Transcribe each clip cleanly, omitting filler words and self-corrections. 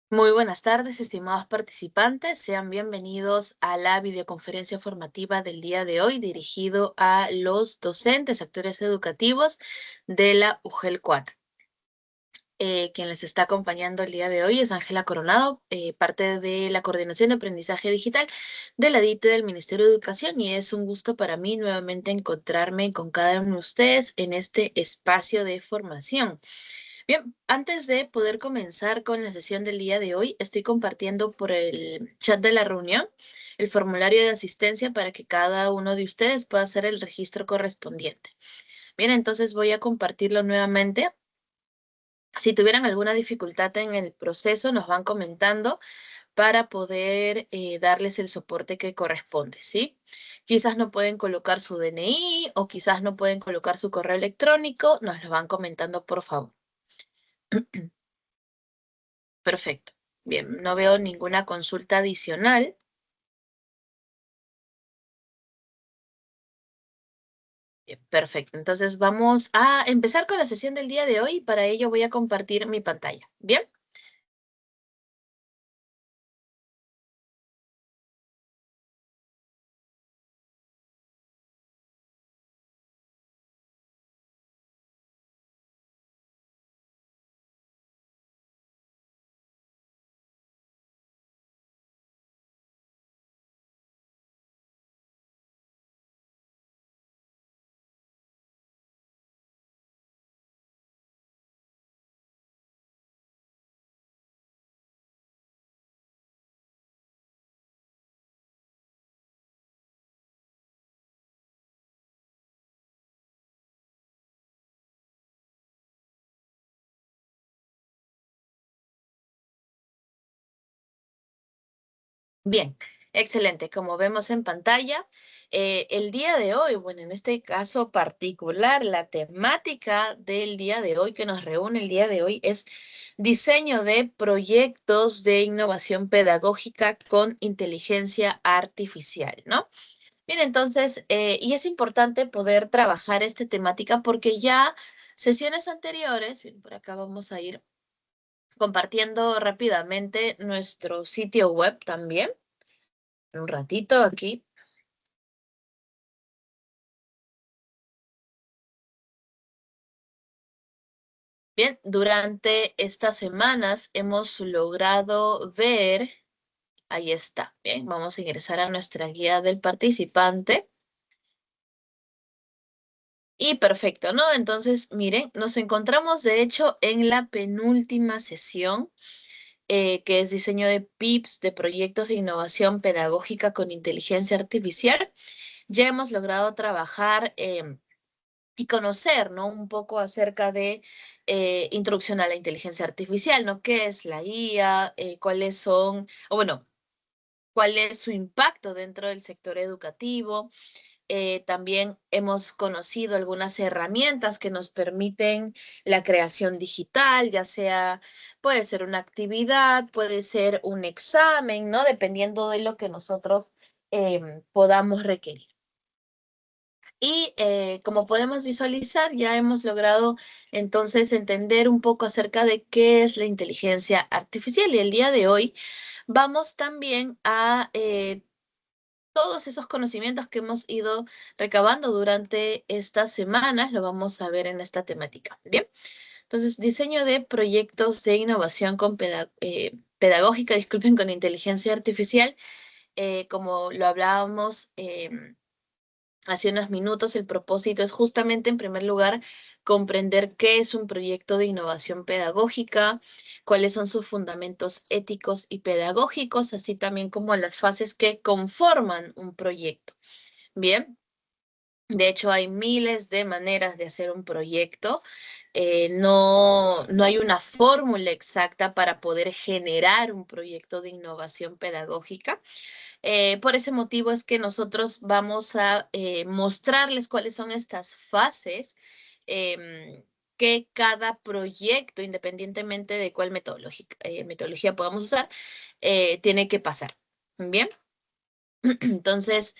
Muy buenas tardes, estimados participantes. Sean bienvenidos a la videoconferencia formativa del día de hoy dirigido a los docentes, actores educativos de la UGEL 4. Quien les está acompañando el día de hoy es Ángela Coronado, parte de la Coordinación de Aprendizaje Digital de la DITE del Ministerio de Educación, y es un gusto para mí nuevamente encontrarme con cada uno de ustedes en este espacio de formación. Bien, antes de poder comenzar con la sesión del día de hoy, estoy compartiendo por el chat de la reunión el formulario de asistencia para que cada uno de ustedes pueda hacer el registro correspondiente. Bien, entonces voy a compartirlo nuevamente. Si tuvieran alguna dificultad en el proceso, nos van comentando para poder darles el soporte que corresponde, ¿sí? Quizás no pueden colocar su DNI o quizás no pueden colocar su correo electrónico, nos lo van comentando, por favor. Perfecto. Bien, no veo ninguna consulta adicional. Bien, perfecto. Entonces vamos a empezar con la sesión del día de hoy. Para ello voy a compartir mi pantalla. Bien. Bien, excelente. Como vemos en pantalla, el día de hoy, bueno, en este caso particular, la temática del día de hoy que nos reúne el día de hoy es diseño de proyectos de innovación pedagógica con inteligencia artificial, ¿no? Bien, entonces, y es importante poder trabajar esta temática porque ya sesiones anteriores, bien, por acá vamos a ir compartiendo rápidamente nuestro sitio web también un ratito aquí. Bien, durante estas semanas hemos logrado ver, ahí está, bien, vamos a ingresar a nuestra guía del participante. Y perfecto, ¿no? Entonces, miren, nos encontramos de hecho en la penúltima sesión, que es diseño de PIPs, de proyectos de innovación pedagógica con inteligencia artificial. Ya hemos logrado trabajar y conocer, ¿no? Un poco acerca de introducción a la inteligencia artificial, ¿no? ¿Qué es la IA? ¿Cuáles son, o bueno, cuál es su impacto dentro del sector educativo? También hemos conocido algunas herramientas que nos permiten la creación digital, ya sea, puede ser una actividad, puede ser un examen, ¿no? Dependiendo de lo que nosotros podamos requerir. Y como podemos visualizar, ya hemos logrado entonces entender un poco acerca de qué es la inteligencia artificial. Y el día de hoy vamos también a todos esos conocimientos que hemos ido recabando durante estas semanas, lo vamos a ver en esta temática. Bien, entonces diseño de proyectos de innovación con pedagógica, disculpen, con inteligencia artificial. Como lo hablábamos hace unos minutos, el propósito es justamente, en primer lugar, comprender qué es un proyecto de innovación pedagógica, cuáles son sus fundamentos éticos y pedagógicos, así también como las fases que conforman un proyecto. Bien, de hecho hay miles de maneras de hacer un proyecto. No hay una fórmula exacta para poder generar un proyecto de innovación pedagógica. Por ese motivo es que nosotros vamos a mostrarles cuáles son estas fases que cada proyecto, independientemente de cuál metodología podamos usar, tiene que pasar. Bien, entonces,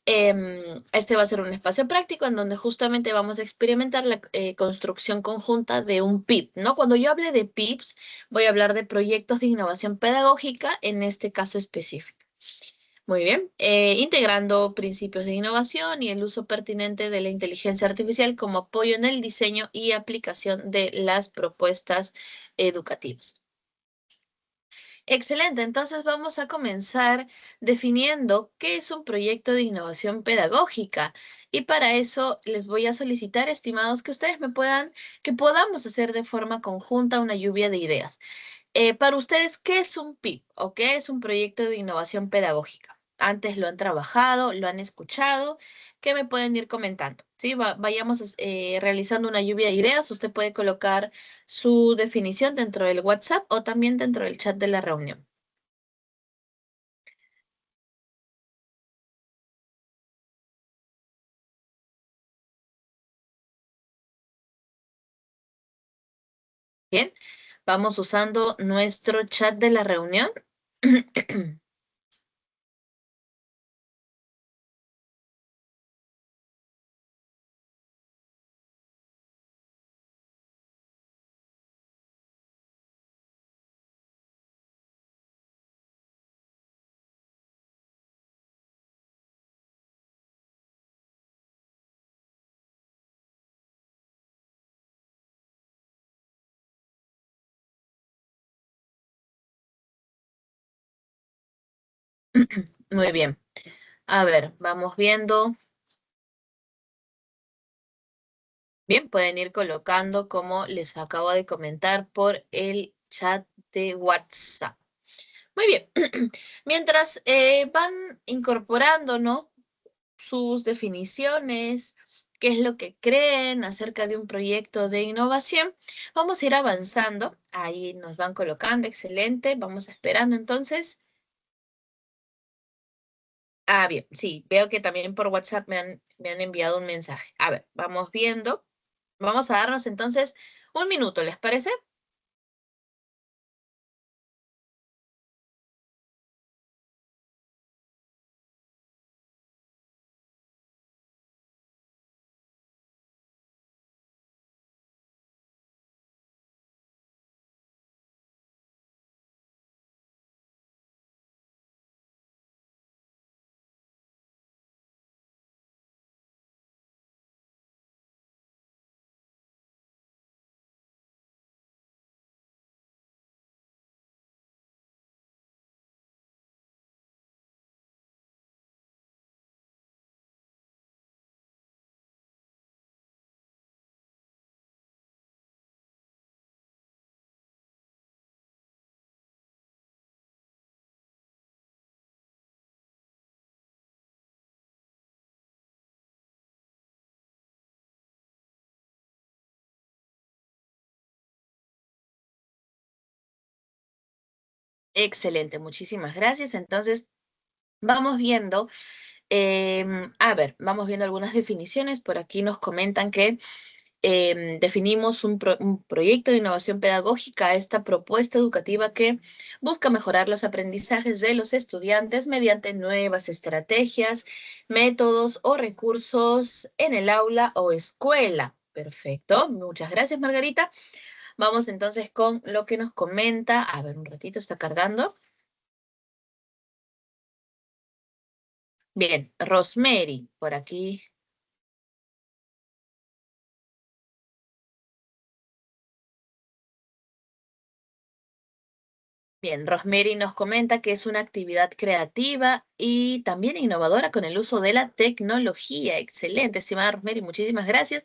Este va a ser un espacio práctico en donde justamente vamos a experimentar la construcción conjunta de un PIP, ¿no? Cuando yo hable de PIPs, voy a hablar de proyectos de innovación pedagógica en este caso específico. Muy bien, integrando principios de innovación y el uso pertinente de la inteligencia artificial como apoyo en el diseño y aplicación de las propuestas educativas. Excelente, entonces vamos a comenzar definiendo qué es un proyecto de innovación pedagógica. Y para eso les voy a solicitar, estimados, que ustedes que podamos hacer de forma conjunta una lluvia de ideas. Para ustedes, ¿qué es un PIP o qué es un proyecto de innovación pedagógica? Antes lo han trabajado, lo han escuchado, ¿qué me pueden ir comentando? ¿Sí? Vayamos realizando una lluvia de ideas. Usted puede colocar su definición dentro del WhatsApp o también dentro del chat de la reunión. Bien, vamos usando nuestro chat de la reunión. Muy bien. A ver, vamos viendo. Bien, pueden ir colocando como les acabo de comentar por el chat de WhatsApp. Muy bien. Mientras van incorporando, ¿no? Sus definiciones, qué es lo que creen acerca de un proyecto de innovación, vamos a ir avanzando. Ahí nos van colocando, excelente. Vamos esperando entonces. Ah, bien, sí, veo que también por WhatsApp me han enviado un mensaje. A ver, vamos viendo. Vamos a darnos entonces un minuto, ¿les parece? Excelente, muchísimas gracias. Entonces, vamos viendo, a ver, vamos viendo algunas definiciones. Por aquí nos comentan que definimos un proyecto de innovación pedagógica, esta propuesta educativa que busca mejorar los aprendizajes de los estudiantes mediante nuevas estrategias, métodos o recursos en el aula o escuela. Perfecto, muchas gracias, Margarita. Vamos entonces con lo que nos comenta. A ver, un ratito, está cargando. Bien, Rosemary, por aquí. Bien, Rosemary nos comenta que es una actividad creativa y también innovadora con el uso de la tecnología. Excelente, estimada Rosemary, muchísimas gracias.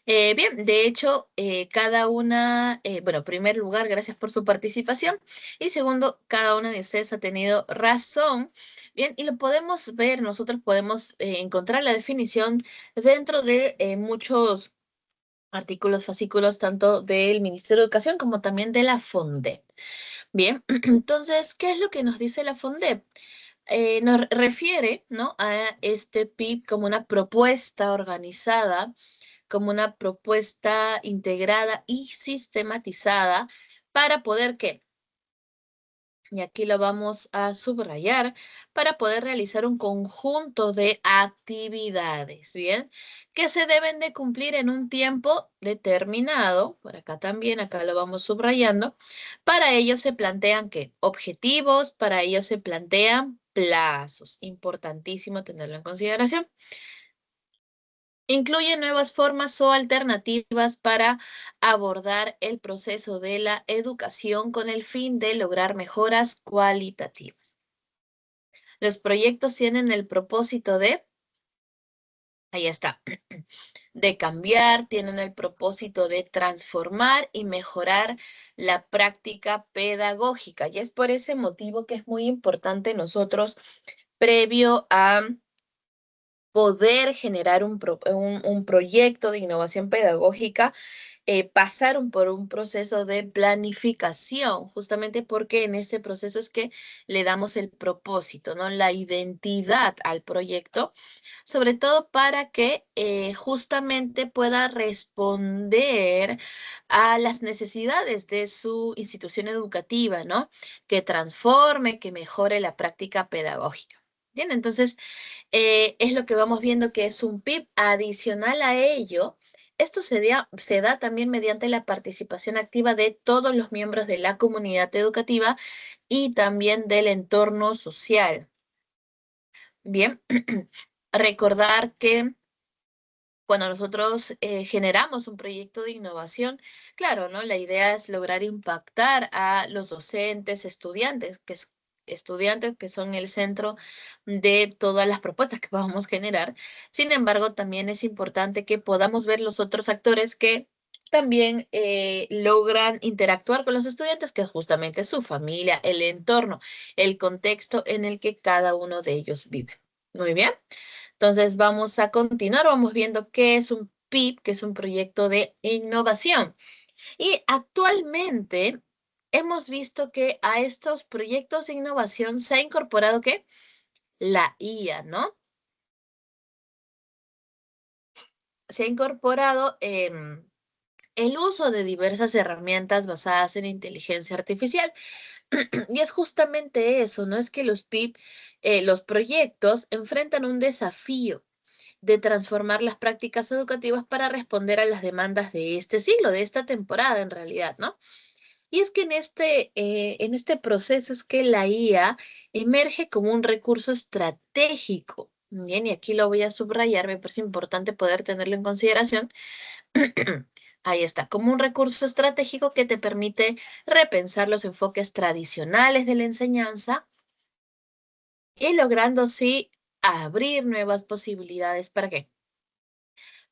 Bien, de hecho, cada una, bueno, en primer lugar, gracias por su participación. Y segundo, cada una de ustedes ha tenido razón. Bien, y lo podemos ver, nosotros podemos encontrar la definición dentro de muchos artículos, fascículos, tanto del Ministerio de Educación como también de la FONDE. Bien, entonces, ¿qué es lo que nos dice la FONDEP? Nos refiere, ¿no? A este PIB como una propuesta organizada, como una propuesta integrada y sistematizada para poder, ¿qué? y aquí lo vamos a subrayar, para poder realizar un conjunto de actividades, ¿bien? Que se deben de cumplir en un tiempo determinado, por acá también, acá lo vamos subrayando. Para ello se plantean ¿qué? Objetivos, para ello se plantean plazos, importantísimo tenerlo en consideración. Incluye nuevas formas o alternativas para abordar el proceso de la educación con el fin de lograr mejoras cualitativas. Los proyectos tienen el propósito de, ahí está, de cambiar, tienen el propósito de transformar y mejorar la práctica pedagógica. Y es por ese motivo que es muy importante nosotros, previo a poder generar un proyecto de innovación pedagógica, pasaron por un proceso de planificación, justamente porque en ese proceso es que le damos el propósito, ¿no? La identidad al proyecto, sobre todo para que justamente pueda responder a las necesidades de su institución educativa, ¿no? Que transforme, que mejore la práctica pedagógica. Bien, entonces es lo que vamos viendo que es un PIB. Adicional a ello, esto se da también mediante la participación activa de todos los miembros de la comunidad educativa y también del entorno social. Bien, recordar que cuando nosotros generamos un proyecto de innovación, claro, ¿no? La idea es lograr impactar a los docentes, estudiantes que son el centro de todas las propuestas que podamos generar. Sin embargo, también es importante que podamos ver los otros actores que también logran interactuar con los estudiantes, que es justamente su familia, el entorno, el contexto en el que cada uno de ellos vive. Muy bien. Entonces vamos a continuar, vamos viendo qué es un PIB, que es un proyecto de innovación. Y actualmente hemos visto que a estos proyectos de innovación se ha incorporado ¿qué? La IA, ¿no? Se ha incorporado el uso de diversas herramientas basadas en inteligencia artificial. Y es justamente eso, ¿no? Es que los PIB, los proyectos enfrentan un desafío de transformar las prácticas educativas para responder a las demandas de este siglo, de esta temporada en realidad, ¿no? Y es que en este proceso es que la IA emerge como un recurso estratégico. Bien, y aquí lo voy a subrayar, me parece importante poder tenerlo en consideración. Ahí está, como un recurso estratégico que te permite repensar los enfoques tradicionales de la enseñanza y logrando así abrir nuevas posibilidades. ¿Para qué?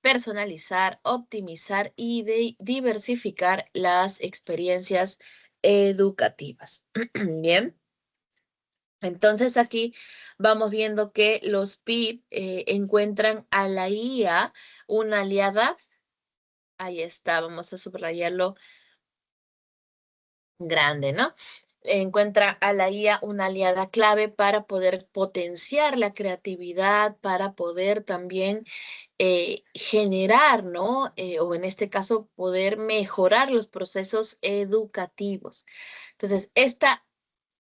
Personalizar, optimizar y diversificar las experiencias educativas. Bien, entonces aquí vamos viendo que los PIB encuentran a la IA una aliada. Ahí está, vamos a subrayarlo grande, ¿no? Encuentra a la IA una aliada clave para poder potenciar la creatividad, para poder también generar, ¿no? O en este caso, poder mejorar los procesos educativos. Entonces, esta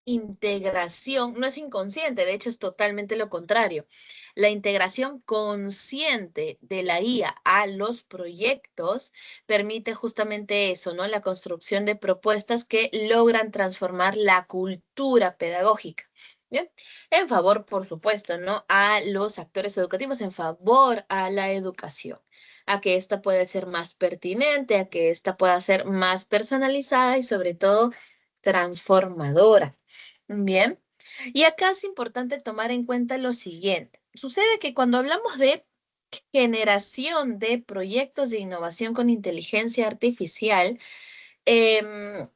integración no es inconsciente, de hecho es totalmente lo contrario. La integración consciente de la IA a los proyectos permite justamente eso, ¿no? La construcción de propuestas que logran transformar la cultura pedagógica. Bien, en favor, por supuesto, ¿no? A los actores educativos, en favor a la educación, a que ésta pueda ser más pertinente, a que ésta pueda ser más personalizada y sobre todo transformadora. Bien, y acá es importante tomar en cuenta lo siguiente. Sucede que cuando hablamos de generación de proyectos de innovación con inteligencia artificial, em,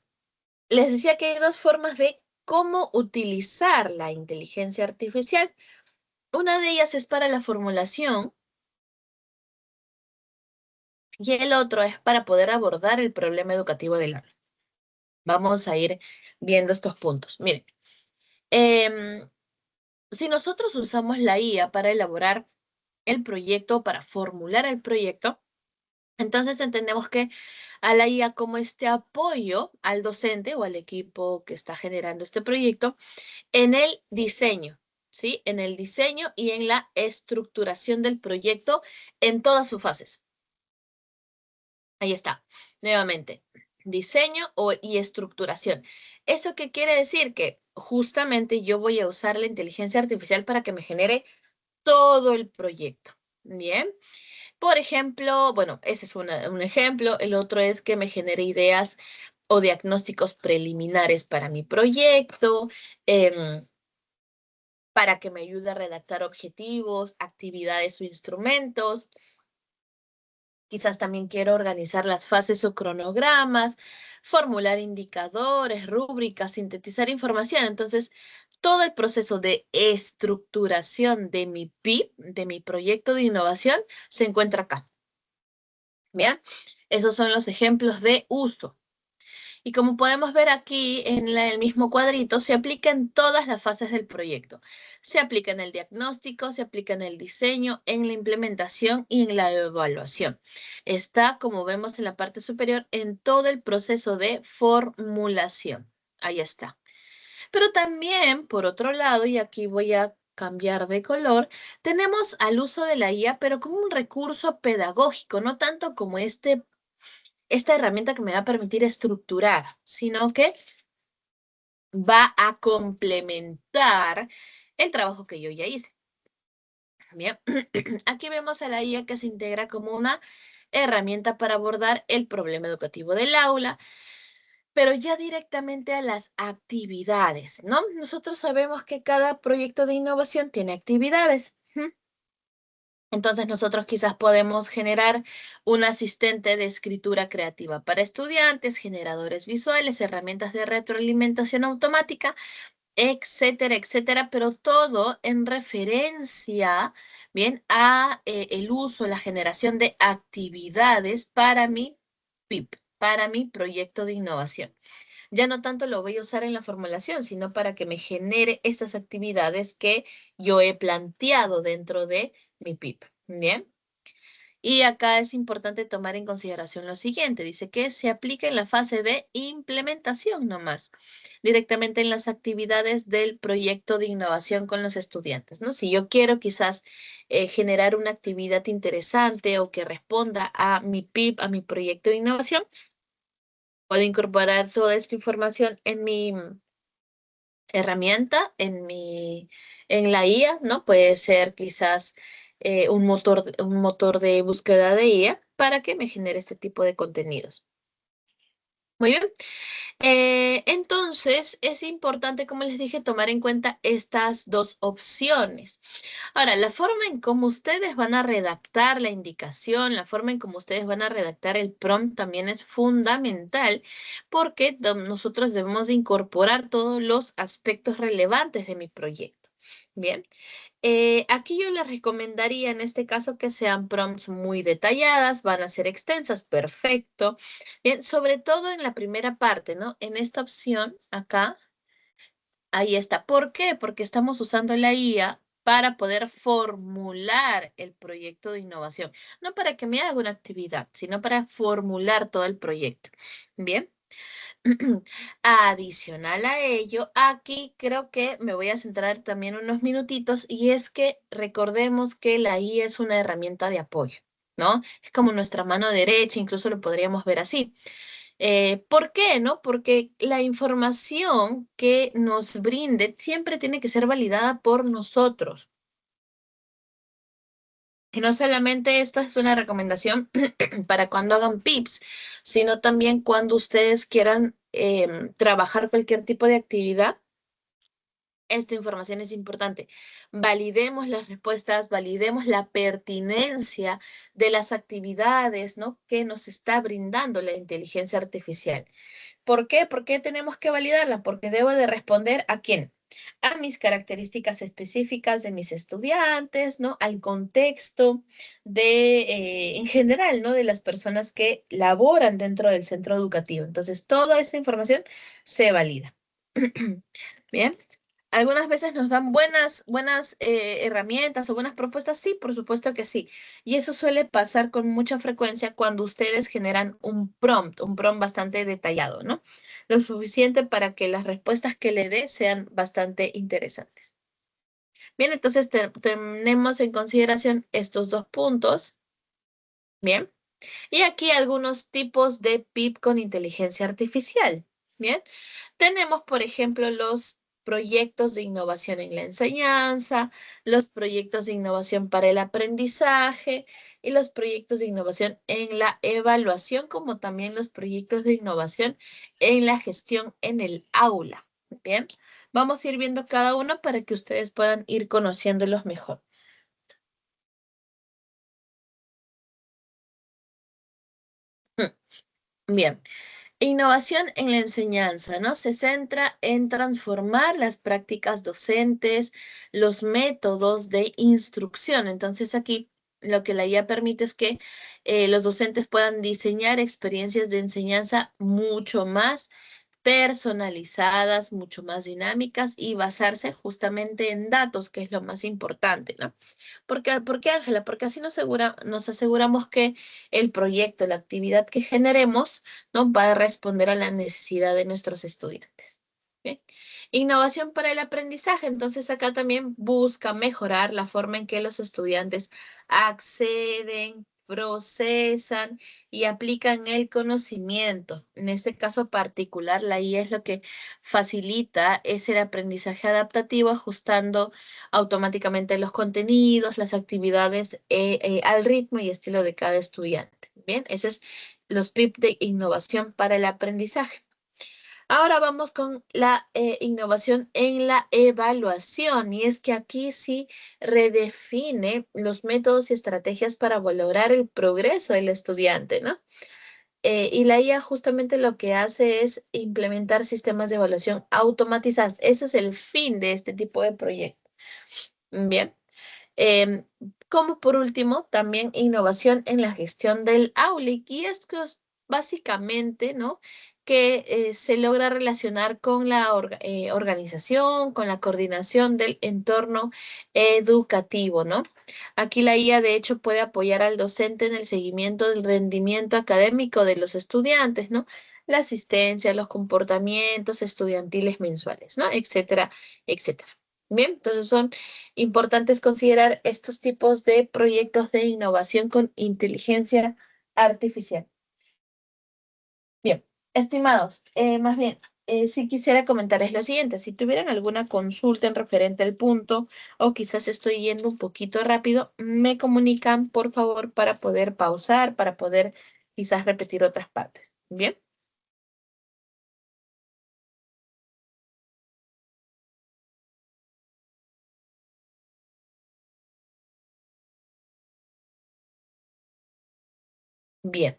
les decía que hay dos formas de cómo utilizar la inteligencia artificial. Una de ellas es para la formulación y el otro es para poder abordar el problema educativo del aula. Vamos a ir viendo estos puntos. Miren, em, si nosotros usamos la IA para elaborar el proyecto, para formular el proyecto, Entonces entendemos que a la IA como este apoyo al docente o al equipo que está generando este proyecto en el diseño, ¿sí? En el diseño y en la estructuración del proyecto en todas sus fases. Ahí está, nuevamente, diseño y estructuración. ¿Eso qué quiere decir? Que justamente yo voy a usar la inteligencia artificial para que me genere todo el proyecto. Bien. Por ejemplo, bueno, ese es un ejemplo. El otro es que me genere ideas o diagnósticos preliminares para mi proyecto, para que me ayude a redactar objetivos, actividades o instrumentos. Quizás también quiero organizar las fases o cronogramas, formular indicadores, rúbricas, sintetizar información. Entonces, todo el proceso de estructuración de mi PIB, de mi proyecto de innovación, se encuentra acá. Bien, esos son los ejemplos de uso. Y como podemos ver aquí en el mismo cuadrito, se aplica en todas las fases del proyecto. Se aplica en el diagnóstico, se aplica en el diseño, en la implementación y en la evaluación. Está, como vemos en la parte superior, en todo el proceso de formulación. Ahí está. Pero también, por otro lado, y aquí voy a cambiar de color, tenemos al uso de la IA, pero como un recurso pedagógico, no tanto como esta herramienta que me va a permitir estructurar, sino que va a complementar el trabajo que yo ya hice. Bien, aquí vemos a la IA que se integra como una herramienta para abordar el problema educativo del aula, pero ya directamente a las actividades, ¿no? Nosotros sabemos que cada proyecto de innovación tiene actividades. Entonces nosotros quizás podemos generar un asistente de escritura creativa para estudiantes, generadores visuales, herramientas de retroalimentación automática, etcétera, etcétera, pero todo en referencia, bien, a el uso, la generación de actividades para mi PIP, para mi proyecto de innovación. Ya no tanto lo voy a usar en la formulación, sino para que me genere estas actividades que yo he planteado dentro de mi PIP. Bien. Y acá es importante tomar en consideración lo siguiente. Dice que se aplica en la fase de implementación nomás, directamente en las actividades del proyecto de innovación con los estudiantes, ¿no? Si yo quiero quizás generar una actividad interesante o que responda a mi PIP, a mi proyecto de innovación, puedo incorporar toda esta información en mi herramienta, en la IA, ¿no? Puede ser quizás un motor de búsqueda de IA para que me genere este tipo de contenidos. Muy bien. Entonces, es importante, como les dije, tomar en cuenta estas dos opciones. Ahora, la forma en cómo ustedes van a redactar la indicación, la forma en cómo ustedes van a redactar el prompt también es fundamental porque nosotros debemos de incorporar todos los aspectos relevantes de mi proyecto. Bien. Aquí yo les recomendaría en este caso que sean prompts muy detalladas, van a ser extensas, perfecto. Bien, sobre todo en la primera parte, ¿no? En esta opción acá, ahí está. ¿Por qué? Porque estamos usando la IA para poder formular el proyecto de innovación. No para que me haga una actividad, sino para formular todo el proyecto. Bien. Adicional a ello, aquí creo que me voy a centrar también unos minutitos y es que recordemos que la IA es una herramienta de apoyo, ¿no? Es como nuestra mano derecha, incluso lo podríamos ver así. ¿Por qué, no? Porque la información que nos brinde siempre tiene que ser validada por nosotros. Y no solamente esto es una recomendación para cuando hagan PIPs, sino también cuando ustedes quieran trabajar cualquier tipo de actividad. Esta información es importante. Validemos las respuestas, validemos la pertinencia de las actividades, ¿no? que nos está brindando la inteligencia artificial. ¿Por qué? ¿Por qué tenemos que validarla? Porque debo de responder a quién. A mis características específicas de mis estudiantes, ¿no? Al contexto en general, ¿no? De las personas que laboran dentro del centro educativo. Entonces, toda esa información se valida. Bien. Algunas veces nos dan buenas herramientas o buenas propuestas, sí, por supuesto que sí. Y eso suele pasar con mucha frecuencia cuando ustedes generan un prompt bastante detallado, ¿no? Lo suficiente para que las respuestas que le dé sean bastante interesantes. Bien, entonces tenemos en consideración estos dos puntos. Bien. Y aquí algunos tipos de PIP con inteligencia artificial. Bien, tenemos, por ejemplo, los proyectos de innovación en la enseñanza, los proyectos de innovación para el aprendizaje y los proyectos de innovación en la evaluación, como también los proyectos de innovación en la gestión en el aula. Bien, vamos a ir viendo cada uno para que ustedes puedan ir conociéndolos mejor. Bien. Innovación en la enseñanza, ¿no? Se centra en transformar las prácticas docentes, los métodos de instrucción. Entonces aquí lo que la IA permite es que los docentes puedan diseñar experiencias de enseñanza mucho más personalizadas, mucho más dinámicas y basarse justamente en datos, que es lo más importante, ¿no? ¿Por qué, Ángela? Porque así nos aseguramos que el proyecto, la actividad que generemos, ¿no? Va a responder a la necesidad de nuestros estudiantes. ¿Bien? Innovación para el aprendizaje. Entonces acá también busca mejorar la forma en que los estudiantes acceden, procesan y aplican el conocimiento. En este caso particular, la IA es lo que facilita es el aprendizaje adaptativo, ajustando automáticamente los contenidos, las actividades al ritmo y estilo de cada estudiante. Bien, ese es los PIP de innovación para el aprendizaje. Ahora vamos con la innovación en la evaluación, y es que aquí sí redefine los métodos y estrategias para valorar el progreso del estudiante, ¿no? Y la IA justamente lo que hace es implementar sistemas de evaluación automatizados. Ese es el fin de este tipo de proyectos. Bien. Em, Como por último, también innovación en la gestión del aula. Y esto es básicamente, ¿no? Que se logra relacionar con la organización, con la coordinación del entorno educativo, ¿no? Aquí la IA, de hecho, puede apoyar al docente en el seguimiento del rendimiento académico de los estudiantes, ¿no? La asistencia, los comportamientos estudiantiles mensuales, ¿no? Etcétera, etcétera. Bien, entonces son importantes considerar estos tipos de proyectos de innovación con inteligencia artificial. Bien, estimados, más bien, si quisiera comentarles lo siguiente, si tuvieran alguna consulta en referente al punto o quizás estoy yendo un poquito rápido, me comunican, por favor, para poder pausar, para poder quizás repetir otras partes. Bien, bien,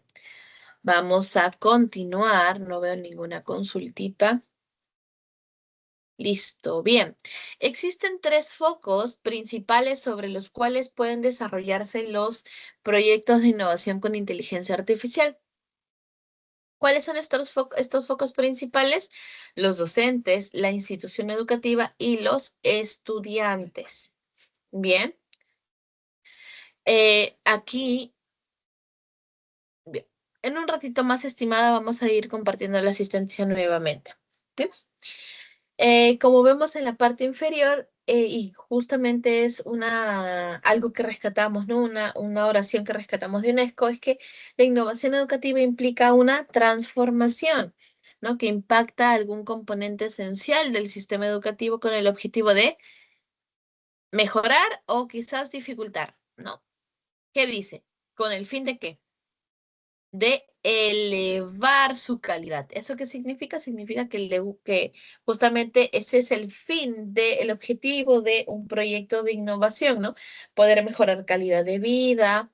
vamos a continuar, no veo ninguna consultita. Listo, bien. Existen tres focos principales sobre los cuales pueden desarrollarse los proyectos de innovación con inteligencia artificial. ¿Cuáles son estos focos principales? Los docentes, la institución educativa y los estudiantes. Bien, aquí, bien. En un ratito más, estimada, vamos a ir compartiendo la asistencia nuevamente. Bien. Como vemos en la parte inferior, y justamente es algo que rescatamos, ¿no? Una oración que rescatamos de UNESCO, es que la innovación educativa implica una transformación, ¿no? Que impacta algún componente esencial del sistema educativo con el objetivo de mejorar o quizás dificultar, ¿no? ¿Qué dice? ¿Con el fin de qué? De elevar su calidad. ¿Eso qué significa? Significa que justamente ese es el fin el objetivo de un proyecto de innovación, ¿no? Poder mejorar calidad de vida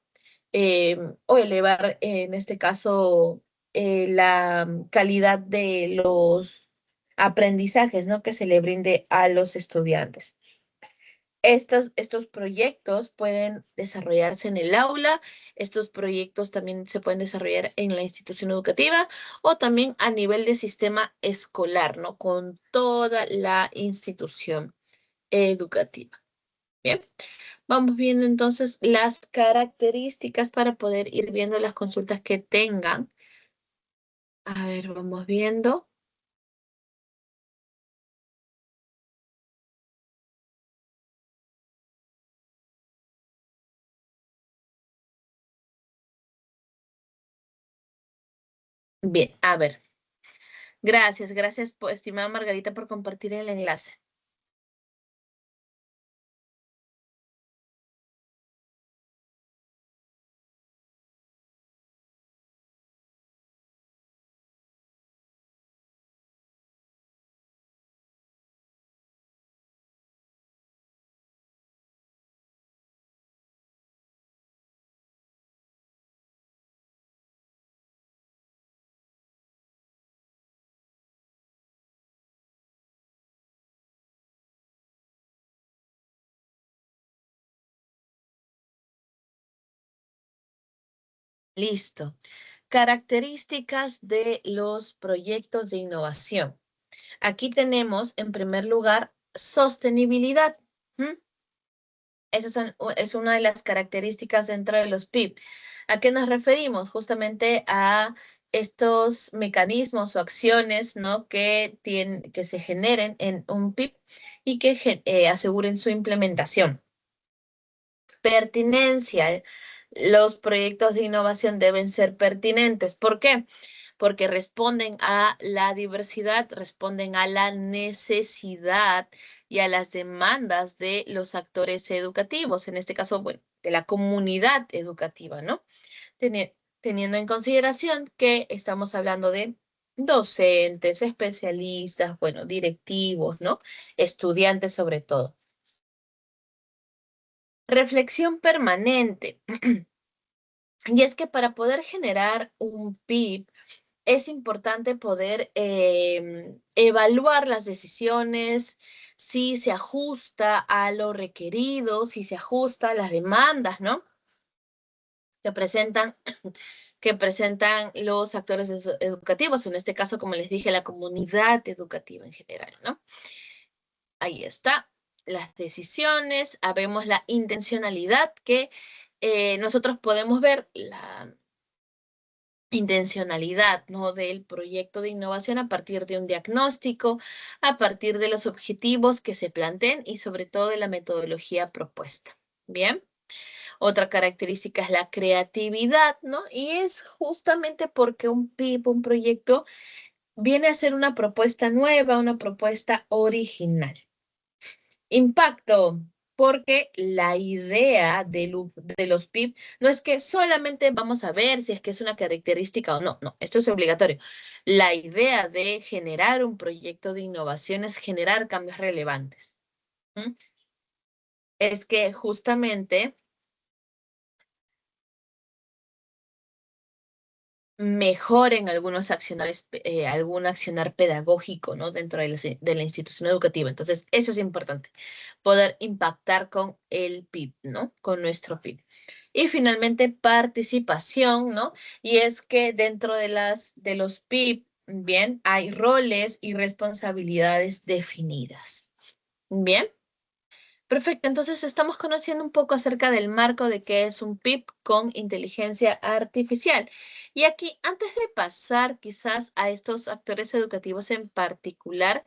o elevar, en este caso, la calidad de los aprendizajes, ¿no? Que se le brinde a los estudiantes. Estos proyectos pueden desarrollarse en el aula, estos proyectos también se pueden desarrollar en la institución educativa o también a nivel de sistema escolar, ¿no? Con toda la institución educativa. Bien, vamos viendo entonces las características para poder ir viendo las consultas que tengan. A ver, vamos viendo. Bien, a ver. Gracias, estimada Margarita, por compartir el enlace. Listo. Características de los proyectos de innovación. Aquí tenemos, en primer lugar, sostenibilidad. ¿Mm? Es una de las características dentro de los PIB. ¿A qué nos referimos? Justamente a estos mecanismos o acciones, ¿no? Que se generen en un PIB y que aseguren su implementación. Pertinencia. Los proyectos de innovación deben ser pertinentes. ¿Por qué? Porque responden a la diversidad, responden a la necesidad y a las demandas de los actores educativos, en este caso, bueno, de la comunidad educativa, ¿no? Teniendo en consideración que estamos hablando de docentes, especialistas, bueno, directivos, ¿no? Estudiantes sobre todo. Reflexión permanente. Y es que para poder generar un PIB es importante poder evaluar las decisiones, si se ajusta a lo requerido, si se ajusta a las demandas, ¿no? Que presentan, que presentan los actores educativos, en este caso, como les dije, la comunidad educativa en general, ¿no? Ahí está. Las decisiones, habemos la intencionalidad que nosotros podemos ver la intencionalidad, ¿no? Del proyecto de innovación a partir de un diagnóstico, a partir de los objetivos que se planteen y sobre todo de la metodología propuesta. Bien. Otra característica es la creatividad, ¿no? Y es justamente porque un PIB, un proyecto, viene a ser una propuesta nueva, una propuesta original. Impacto, porque la idea de los PIB no es que solamente vamos a ver si es que es una característica o no, no, esto es obligatorio. La idea de generar un proyecto de innovación es generar cambios relevantes. ¿Mm? Es que justamente mejoren algunos accionarios, algún accionar pedagógico, ¿no? Dentro de la institución educativa. Entonces, eso es importante, poder impactar con el PIB, ¿no? Con nuestro PIB. Y finalmente, participación, ¿no? Y es que dentro de los PIB, bien, hay roles y responsabilidades definidas. Bien. Perfecto, entonces estamos conociendo un poco acerca del marco de qué es un PIB con inteligencia artificial. Y aquí, antes de pasar quizás a estos actores educativos en particular,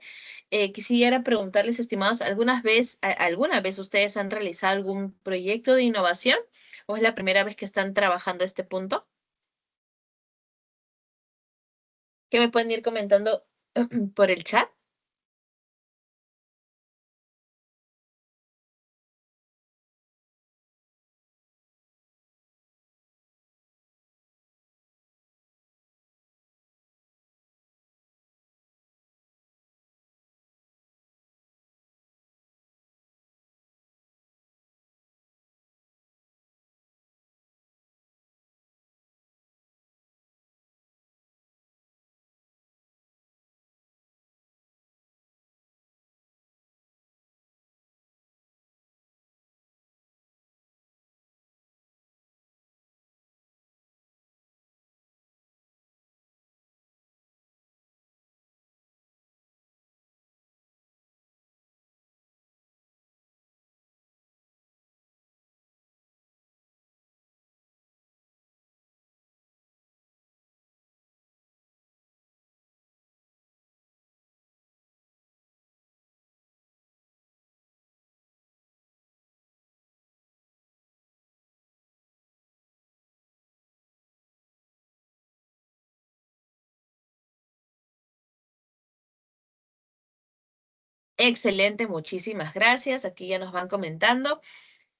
quisiera preguntarles, estimados, ¿alguna vez ustedes han realizado algún proyecto de innovación o es la primera vez que están trabajando este punto? ¿Qué me pueden ir comentando por el chat? Excelente, muchísimas gracias. Aquí ya nos van comentando.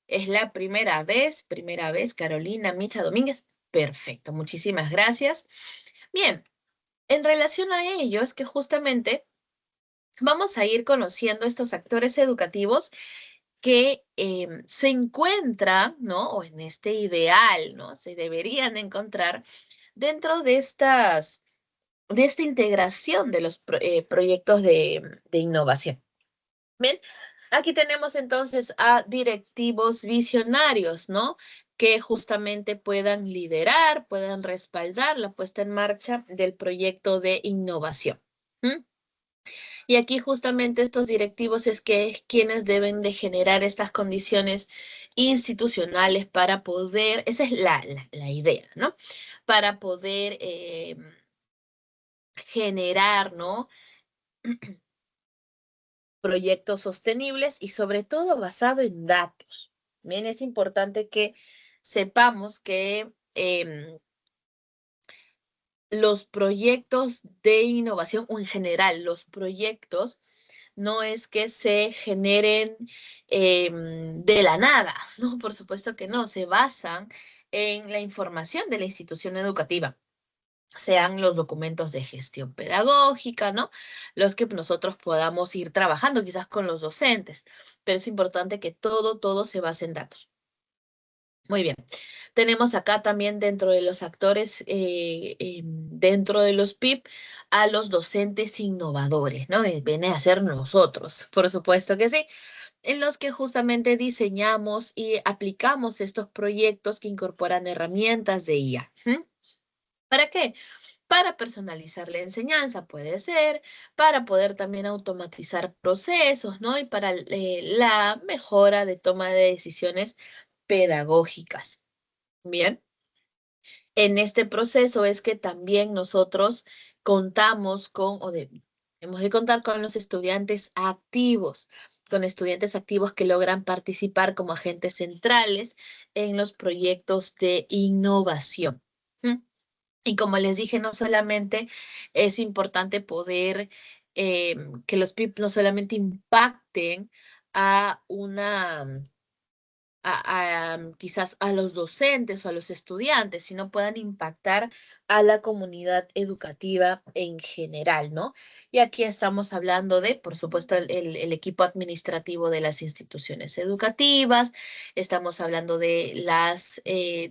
Es la primera vez, Carolina Micha Domínguez. Perfecto, muchísimas gracias. Bien, en relación a ello es que justamente vamos a ir conociendo estos actores educativos que se encuentran, ¿no? O en este ideal, ¿no? Se deberían encontrar dentro de de esta integración de los proyectos de innovación. Bien, aquí tenemos entonces a directivos visionarios, ¿no? Que justamente puedan liderar, puedan respaldar la puesta en marcha del proyecto de innovación. ¿Mm? Y aquí justamente estos directivos es que quienes deben de generar estas condiciones institucionales para poder, esa es la idea, ¿no? Para poder generar, ¿no? Proyectos sostenibles y sobre todo basado en datos. Bien, es importante que sepamos que los proyectos de innovación o en general los proyectos no es que se generen de la nada, ¿no? Por supuesto que no, se basan en la información de la institución educativa, sean los documentos de gestión pedagógica, ¿no? Los que nosotros podamos ir trabajando quizás con los docentes, pero es importante que todo se base en datos. Muy bien. Tenemos acá también dentro de los actores, dentro de los PIP, a los docentes innovadores, ¿no? Viene a ser nosotros, por supuesto que sí, en los que justamente diseñamos y aplicamos estos proyectos que incorporan herramientas de IA. ¿Para qué? Para personalizar la enseñanza, puede ser, para poder también automatizar procesos, ¿no? Y para la mejora de toma de decisiones pedagógicas. Bien, en este proceso es que también nosotros contamos con, hemos de contar con los estudiantes activos, con estudiantes activos que logran participar como agentes centrales en los proyectos de innovación. ¿Mm? Y como les dije, no solamente es importante poder que los PIP no solamente impacten a quizás a los docentes o a los estudiantes, sino puedan impactar a la comunidad educativa en general, ¿no? Y aquí estamos hablando de, por supuesto, el equipo administrativo de las instituciones educativas, estamos hablando de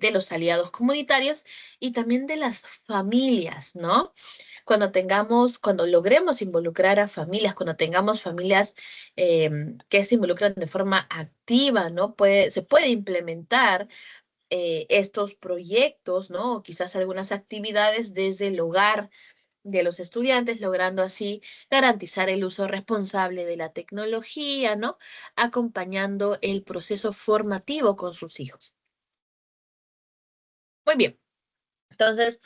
de los aliados comunitarios y también de las familias, ¿no? Cuando logremos involucrar a familias, cuando tengamos familias que se involucran de forma activa, ¿no? Se puede implementar estos proyectos, ¿no? O quizás algunas actividades desde el hogar de los estudiantes, logrando así garantizar el uso responsable de la tecnología, ¿no? Acompañando el proceso formativo con sus hijos. Muy bien. Entonces,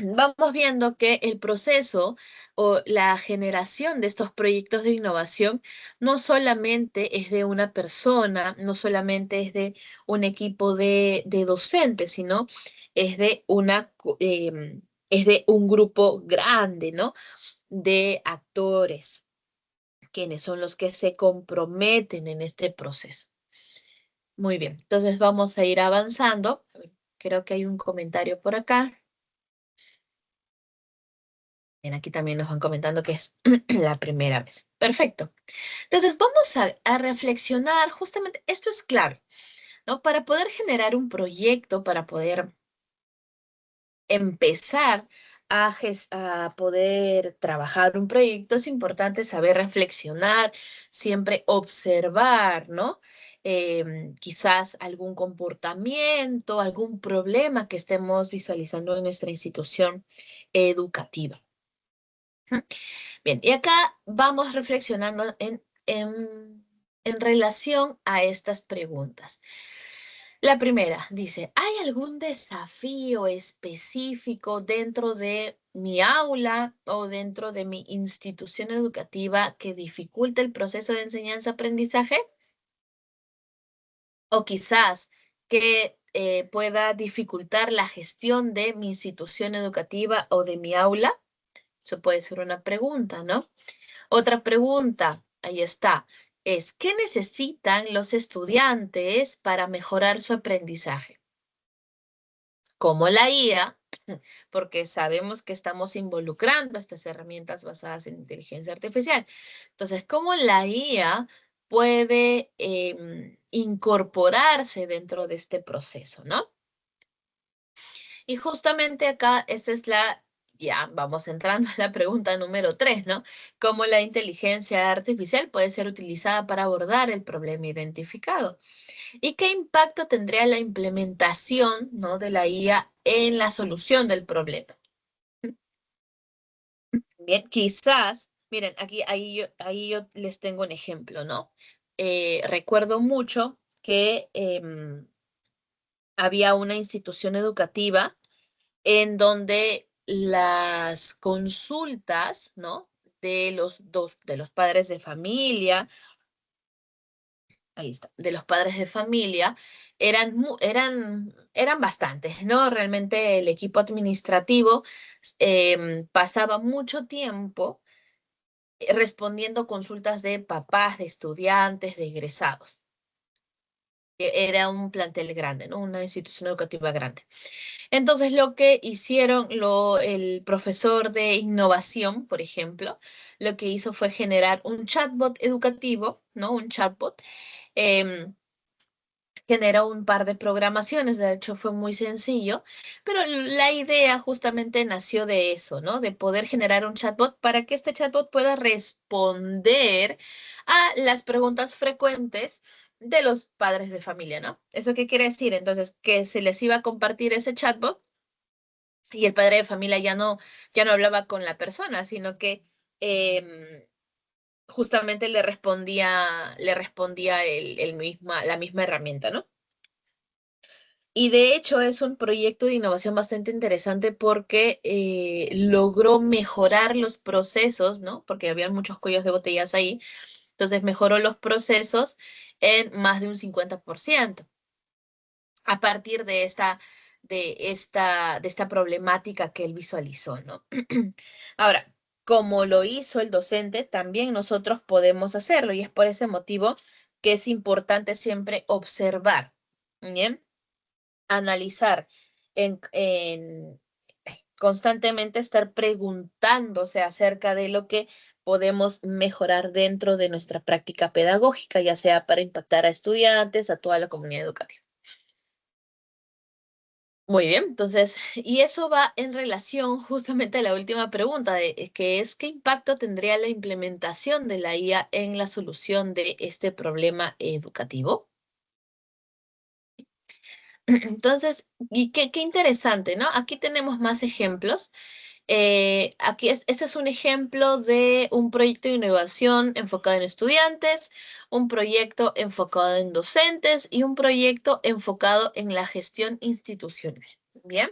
vamos viendo que el proceso o la generación de estos proyectos de innovación no solamente es de una persona, no solamente es de un equipo de docentes, sino es de es de un grupo grande, ¿no? De actores, quienes son los que se comprometen en este proceso. Muy bien, entonces vamos a ir avanzando. Creo que hay un comentario por acá. Bien, aquí también nos van comentando que es la primera vez. Perfecto. Entonces, vamos a reflexionar, justamente, esto es clave, ¿no? Para poder generar un proyecto, para poder empezar a poder trabajar un proyecto, es importante saber reflexionar, siempre observar, ¿no? Quizás algún comportamiento, algún problema que estemos visualizando en nuestra institución educativa. Bien, y acá vamos reflexionando en relación a estas preguntas. La primera dice, ¿hay algún desafío específico dentro de mi aula o dentro de mi institución educativa que dificulte el proceso de enseñanza-aprendizaje? O quizás que pueda dificultar la gestión de mi institución educativa o de mi aula. Eso puede ser una pregunta, ¿no? Otra pregunta. ahí está. Es, ¿qué necesitan los estudiantes para mejorar su aprendizaje? Como la IA, porque sabemos que estamos involucrando estas herramientas basadas en inteligencia artificial. Entonces, ¿cómo la IA puede incorporarse dentro de este proceso, ¿no? Y justamente acá, esa es ya vamos entrando a la pregunta número 3, ¿no? ¿Cómo la inteligencia artificial puede ser utilizada para abordar el problema identificado? ¿Y qué impacto tendría la implementación, ¿no?, de la IA en la solución del problema? Bien, quizás, miren, aquí ahí yo les tengo un ejemplo, ¿no? Recuerdo mucho que había una institución educativa en donde las consultas, ¿no?, de los padres de familia, ahí está, de los padres de familia, eran bastantes, ¿no? Realmente el equipo administrativo pasaba mucho tiempo respondiendo consultas de papás, de estudiantes, de egresados. Era un plantel grande, ¿no? Una institución educativa grande. Entonces, lo que hicieron el profesor de innovación, por ejemplo, lo que hizo fue generar un chatbot educativo, ¿no? Un chatbot. em, Generó un par de programaciones, de hecho fue muy sencillo, pero la idea justamente nació de eso, ¿no? De poder generar un chatbot para que este chatbot pueda responder a las preguntas frecuentes de los padres de familia, ¿no? ¿Eso qué quiere decir? Entonces, que se les iba a compartir ese chatbot y el padre de familia ya no hablaba con la persona, sino que em, justamente le respondía la misma herramienta, ¿no? Y de hecho es un proyecto de innovación bastante interesante porque logró mejorar los procesos, ¿no? Porque había muchos cuellos de botellas ahí. Entonces mejoró los procesos en más de un 50% a partir de esta problemática que él visualizó, ¿no? Ahora, como lo hizo el docente, también nosotros podemos hacerlo y es por ese motivo que es importante siempre observar, ¿bien? Analizar, constantemente estar preguntándose acerca de lo que podemos mejorar dentro de nuestra práctica pedagógica, ya sea para impactar a estudiantes, a toda la comunidad educativa. Muy bien, entonces, y eso va en relación justamente a la última pregunta, que es ¿qué impacto tendría la implementación de la IA en la solución de este problema educativo? Entonces, y qué interesante, ¿no? Aquí tenemos más ejemplos. Este es un ejemplo de un proyecto de innovación enfocado en estudiantes, un proyecto enfocado en docentes y un proyecto enfocado en la gestión institucional. Bien.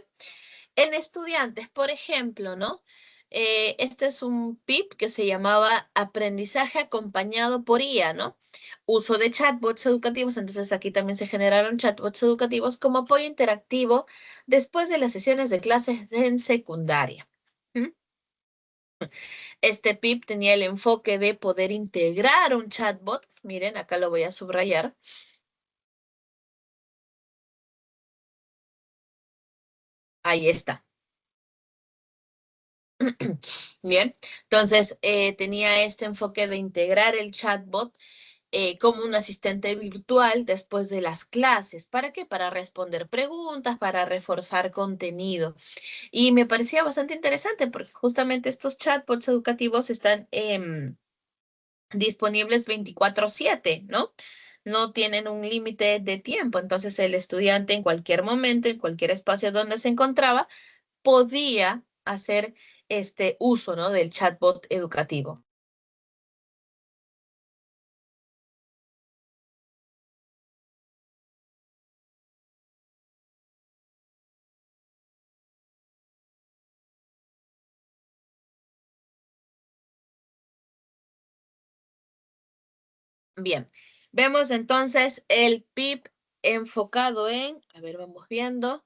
En estudiantes, por ejemplo, ¿no? Este es un PIP que se llamaba Aprendizaje acompañado por IA, ¿no? Uso de chatbots educativos, entonces aquí también se generaron chatbots educativos como apoyo interactivo después de las sesiones de clases en secundaria. ¿Mm? Este PIP tenía el enfoque de poder integrar un chatbot. Miren, acá lo voy a subrayar. Ahí está. Bien, entonces tenía este enfoque de integrar el chatbot como un asistente virtual después de las clases. ¿Para qué? Para responder preguntas, para reforzar contenido. Y me parecía bastante interesante porque justamente estos chatbots educativos están disponibles 24/7, ¿no? No tienen un límite de tiempo. Entonces el estudiante en cualquier momento, en cualquier espacio donde se encontraba, podía hacer este uso, ¿no?, del chatbot educativo. Bien, vemos entonces el PIB enfocado a ver, vamos viendo.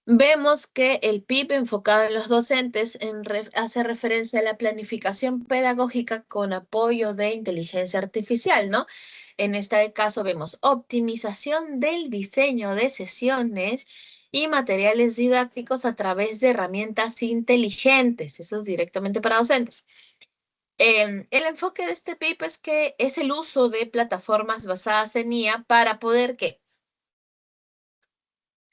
Vemos que el PIB enfocado en los docentes hace referencia a la planificación pedagógica con apoyo de inteligencia artificial, ¿no? En este caso vemos optimización del diseño de sesiones y materiales didácticos a través de herramientas inteligentes. Eso es directamente para docentes. El enfoque de este PIB es que es el uso de plataformas basadas en IA para poder ¿qué?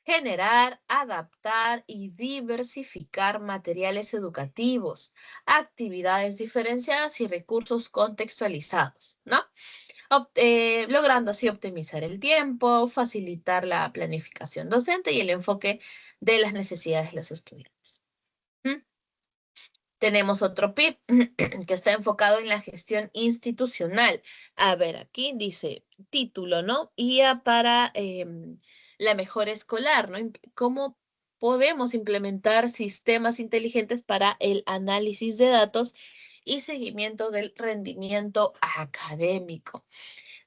Generar, adaptar y diversificar materiales educativos, actividades diferenciadas y recursos contextualizados, ¿no? Logrando así optimizar el tiempo, facilitar la planificación docente y el enfoque de las necesidades de los estudiantes. ¿Mm? Tenemos otro PIB que está enfocado en la gestión institucional. A ver, aquí dice título, ¿no? IA para la mejora escolar, ¿no? ¿Cómo podemos implementar sistemas inteligentes para el análisis de datos y seguimiento del rendimiento académico?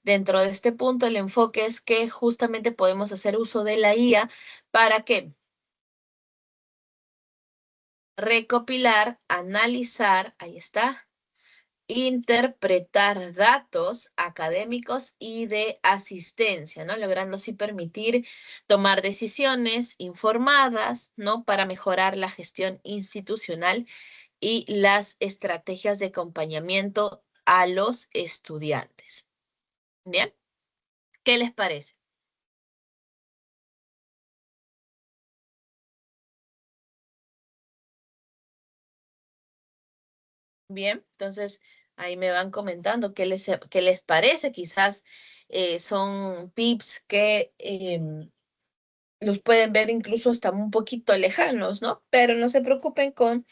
Dentro de este punto, el enfoque es que justamente podemos hacer uso de la IA para que recopilar, analizar, ahí está, interpretar datos académicos y de asistencia, ¿no? Logrando así permitir tomar decisiones informadas, ¿no? Para mejorar la gestión institucional y las estrategias de acompañamiento a los estudiantes. ¿Bien? ¿Qué les parece? Bien, entonces ahí me van comentando qué les parece. Quizás son tips que los pueden ver incluso hasta un poquito lejanos, ¿no? Pero no se preocupen, con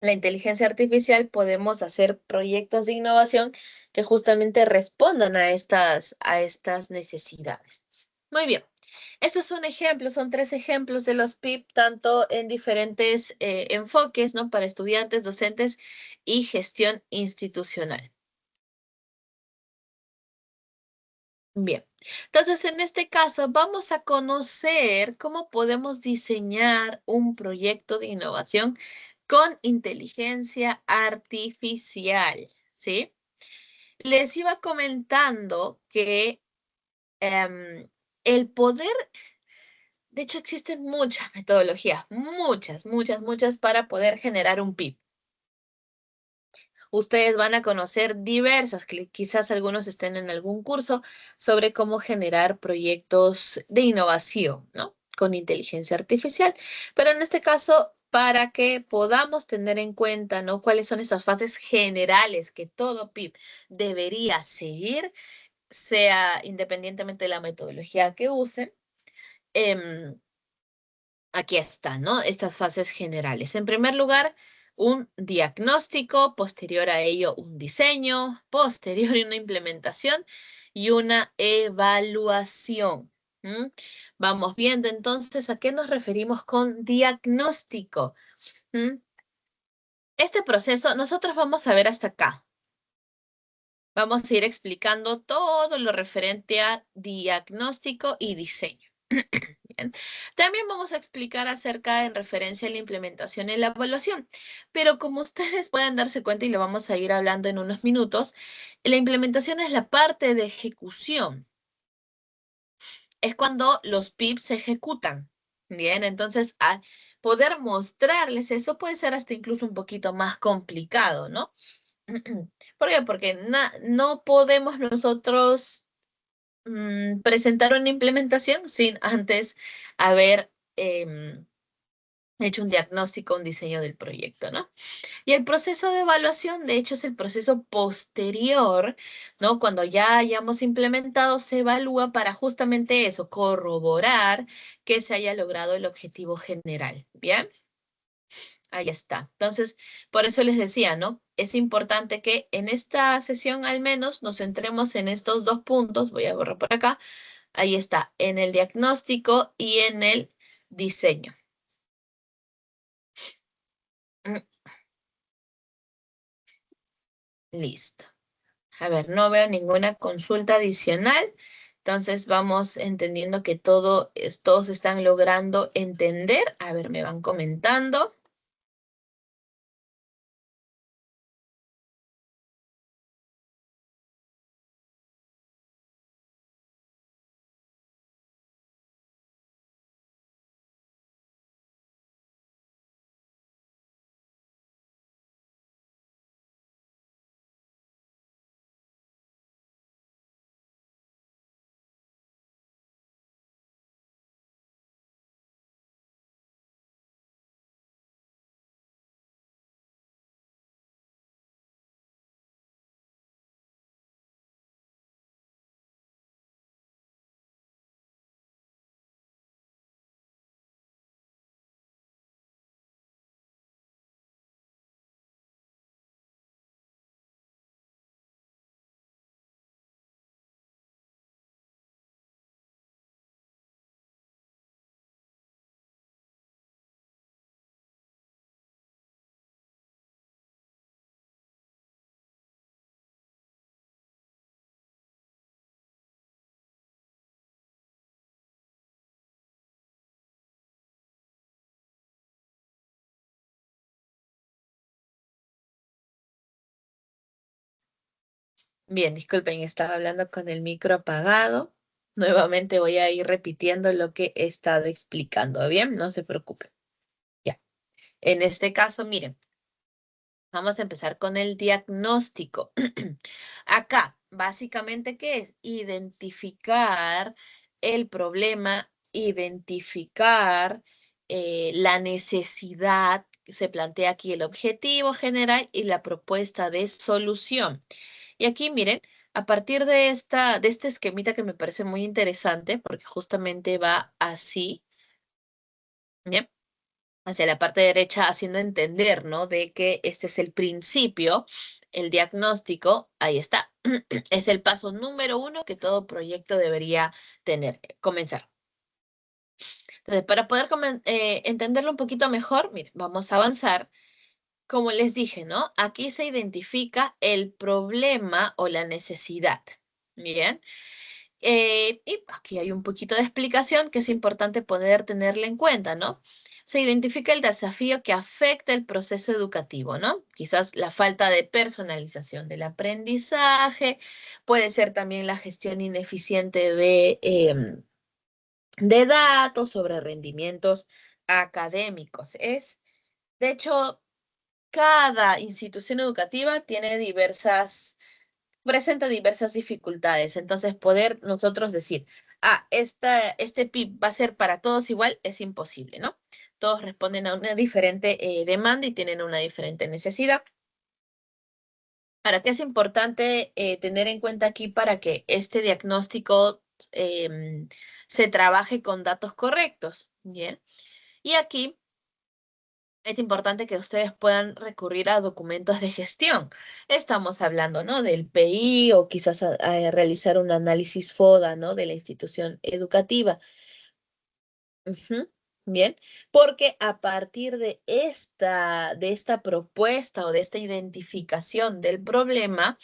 la inteligencia artificial podemos hacer proyectos de innovación que justamente respondan a estas necesidades. Muy bien. Estos son ejemplos, son 3 ejemplos de los PIP, tanto en diferentes enfoques, ¿no? Para estudiantes, docentes y gestión institucional. Bien, entonces en este caso vamos a conocer cómo podemos diseñar un proyecto de innovación con inteligencia artificial, ¿sí? Les iba comentando que el poder, de hecho existen muchas metodologías, muchas para poder generar un PIB. Ustedes van a conocer diversas, que quizás algunos estén en algún curso sobre cómo generar proyectos de innovación, ¿no? Con inteligencia artificial. Pero en este caso, para que podamos tener en cuenta, ¿no? Cuáles son esas fases generales que todo PIB debería seguir, sea independientemente de la metodología que usen. em, Aquí están, ¿no? Estas fases generales. En primer lugar, un diagnóstico, posterior a ello un diseño, posterior una implementación y una evaluación. ¿M? Vamos viendo entonces a qué nos referimos con diagnóstico. ¿M? Este proceso, nosotros vamos a ver hasta acá. Vamos a ir explicando todo lo referente a diagnóstico y diseño. Bien. También vamos a explicar acerca en referencia a la implementación y la evaluación, pero como ustedes pueden darse cuenta y lo vamos a ir hablando en unos minutos, la implementación es la parte de ejecución. Es cuando los PIB se ejecutan. Bien, entonces poder mostrarles eso puede ser hasta incluso un poquito más complicado, ¿no? ¿Por qué? Porque no podemos nosotros presentar una implementación sin antes haber hecho un diagnóstico, un diseño del proyecto, ¿no? Y el proceso de evaluación, de hecho, es el proceso posterior, ¿no? Cuando ya hayamos implementado, se evalúa para justamente eso, corroborar que se haya logrado el objetivo general, ¿bien? Ahí está. Entonces, por eso les decía, ¿no? Es importante que en esta sesión al menos nos centremos en estos 2 puntos. Voy a borrar por acá. Ahí está, en el diagnóstico y en el diseño. Mm, Listo. A ver, no veo ninguna consulta adicional. Entonces vamos entendiendo que todos están logrando entender. A ver, me van comentando. Bien, disculpen, estaba hablando con el micro apagado. Nuevamente voy a ir repitiendo lo que he estado explicando. Bien, no se preocupen. Ya. En este caso, miren, vamos a empezar con el diagnóstico. Acá, básicamente, ¿qué es? Identificar el problema, identificar la necesidad, se plantea aquí el objetivo general y la propuesta de solución. Y aquí, miren, a partir de este esquemita que me parece muy interesante, porque justamente va así, ¿ya? Hacia la parte derecha, haciendo entender, ¿no? De que este es el principio, el diagnóstico, ahí está. Es el paso número uno que todo proyecto debería tener, comenzar. Entonces, para poder entenderlo un poquito mejor, miren, vamos a avanzar. Como les dije, ¿no? Aquí se identifica el problema o la necesidad. Bien. Y aquí hay un poquito de explicación que es importante poder tenerla en cuenta, ¿no? Se identifica el desafío que afecta el proceso educativo, ¿no? Quizás la falta de personalización del aprendizaje, puede ser también la gestión ineficiente de datos sobre rendimientos académicos. De hecho, cada institución educativa tiene presenta diversas dificultades. Entonces, poder nosotros decir, este PIB va a ser para todos igual, es imposible, ¿no? Todos responden a una diferente demanda y tienen una diferente necesidad. ¿Para qué es importante tener en cuenta aquí para que este diagnóstico se trabaje con datos correctos? Bien. Y aquí es importante que ustedes puedan recurrir a documentos de gestión. Estamos hablando, ¿no? Del PI o quizás a realizar un análisis FODA, ¿no? De la institución educativa. Ujú. Bien, porque a partir de esta propuesta o de esta identificación del problema,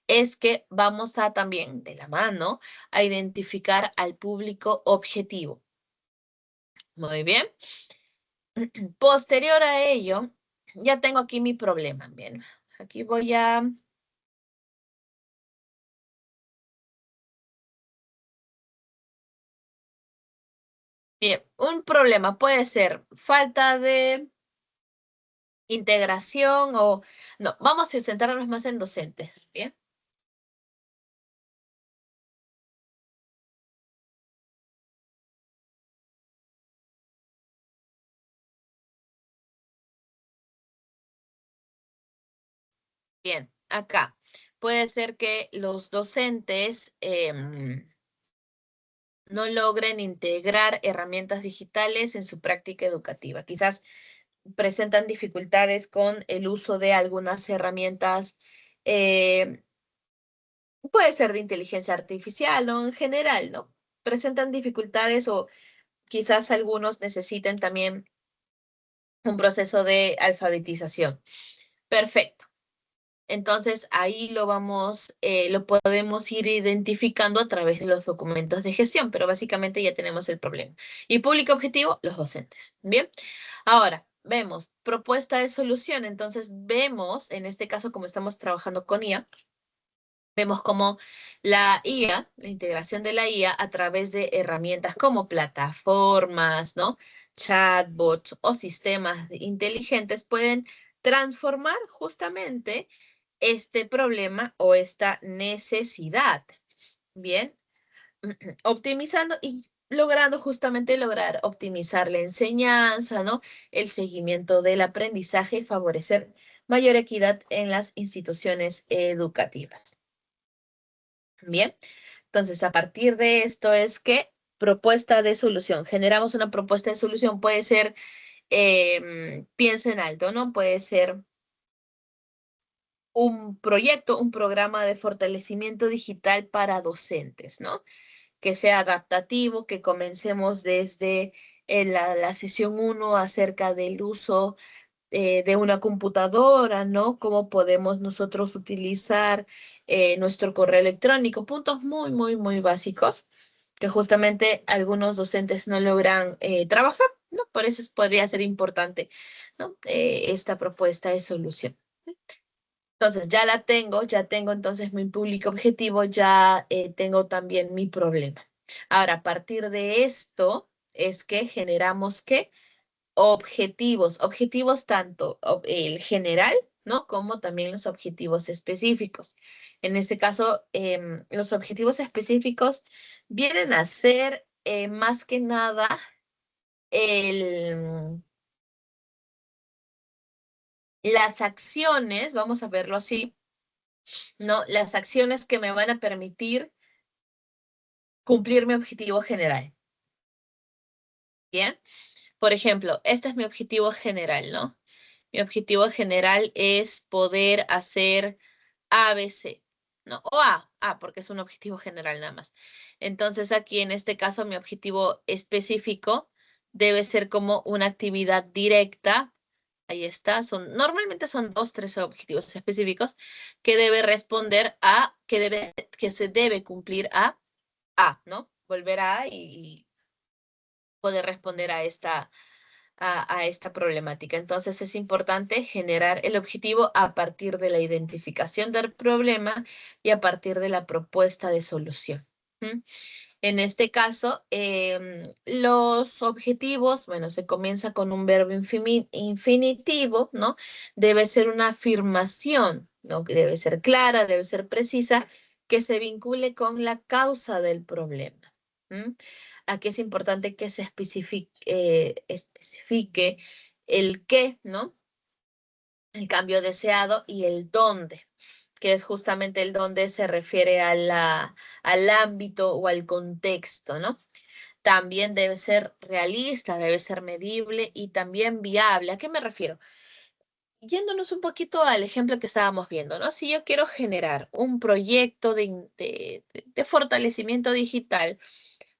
es que vamos a también, de la mano, a identificar al público objetivo. Muy bien. Posterior a ello, ya tengo aquí mi problema. Bien, aquí voy a... Bien, un problema puede ser falta de integración o... No, vamos a centrarnos más en docentes. Bien, bien, acá. Puede ser que los docentes no logren integrar herramientas digitales en su práctica educativa. Quizás presentan dificultades con el uso de algunas herramientas, eh, puede ser de inteligencia artificial o en general, ¿no? Presentan dificultades o quizás algunos necesiten también un proceso de alfabetización. Perfecto. Entonces ahí lo podemos ir identificando a través de los documentos de gestión, pero básicamente ya tenemos el problema. Y público objetivo, los docentes. Bien, ahora vemos propuesta de solución. Entonces vemos, en este caso, como estamos trabajando con IA, vemos como la IA, la integración de la IA a través de herramientas como plataformas, ¿no? Chatbots o sistemas inteligentes pueden transformar justamente este problema o esta necesidad. Bien, optimizando y logrando justamente lograr optimizar la enseñanza, ¿no? El seguimiento del aprendizaje y favorecer mayor equidad en las instituciones educativas. Bien, entonces a partir de esto es que propuesta de solución. Generamos una propuesta de solución. Puede ser, pienso en alto, ¿no? Puede ser un proyecto, un programa de fortalecimiento digital para docentes, ¿no? Que sea adaptativo, que comencemos desde la sesión 1 acerca del uso de una computadora, ¿no? Cómo podemos nosotros utilizar nuestro correo electrónico, puntos muy, muy, muy básicos que justamente algunos docentes no logran trabajar, ¿no? Por eso podría ser importante, ¿no? Esta propuesta de solución. Entonces, ya tengo entonces mi público objetivo, ya tengo también mi problema. Ahora, a partir de esto es que generamos ¿qué? Objetivos, objetivos tanto el general, ¿no? Como también los objetivos específicos. En este caso, los objetivos específicos vienen a ser más que nada el, las acciones, vamos a verlo así, ¿no? Las acciones que me van a permitir cumplir mi objetivo general. ¿Bien? Por ejemplo, este es mi objetivo general, ¿no? Mi objetivo general es poder hacer ABC, ¿no? O porque es un objetivo general nada más. Entonces aquí en este caso mi objetivo específico debe ser como una actividad directa. Ahí está, normalmente son 2, 3 objetivos específicos que debe responder a, que se debe cumplir ¿no? Volver a y poder responder a esta problemática. Entonces es importante generar el objetivo a partir de la identificación del problema y a partir de la propuesta de solución. ¿Mm? En este caso, los objetivos, bueno, se comienza con un verbo infinitivo, ¿no? Debe ser una afirmación, ¿no? Que debe ser clara, debe ser precisa, que se vincule con la causa del problema. ¿Mm? Aquí es importante que se especifique el qué, ¿no? El cambio deseado y el dónde, que es justamente el dónde se refiere al ámbito o al contexto, ¿no? También debe ser realista, debe ser medible y también viable. ¿A qué me refiero? Yéndonos un poquito al ejemplo que estábamos viendo, ¿no? Si yo quiero generar un proyecto de fortalecimiento digital,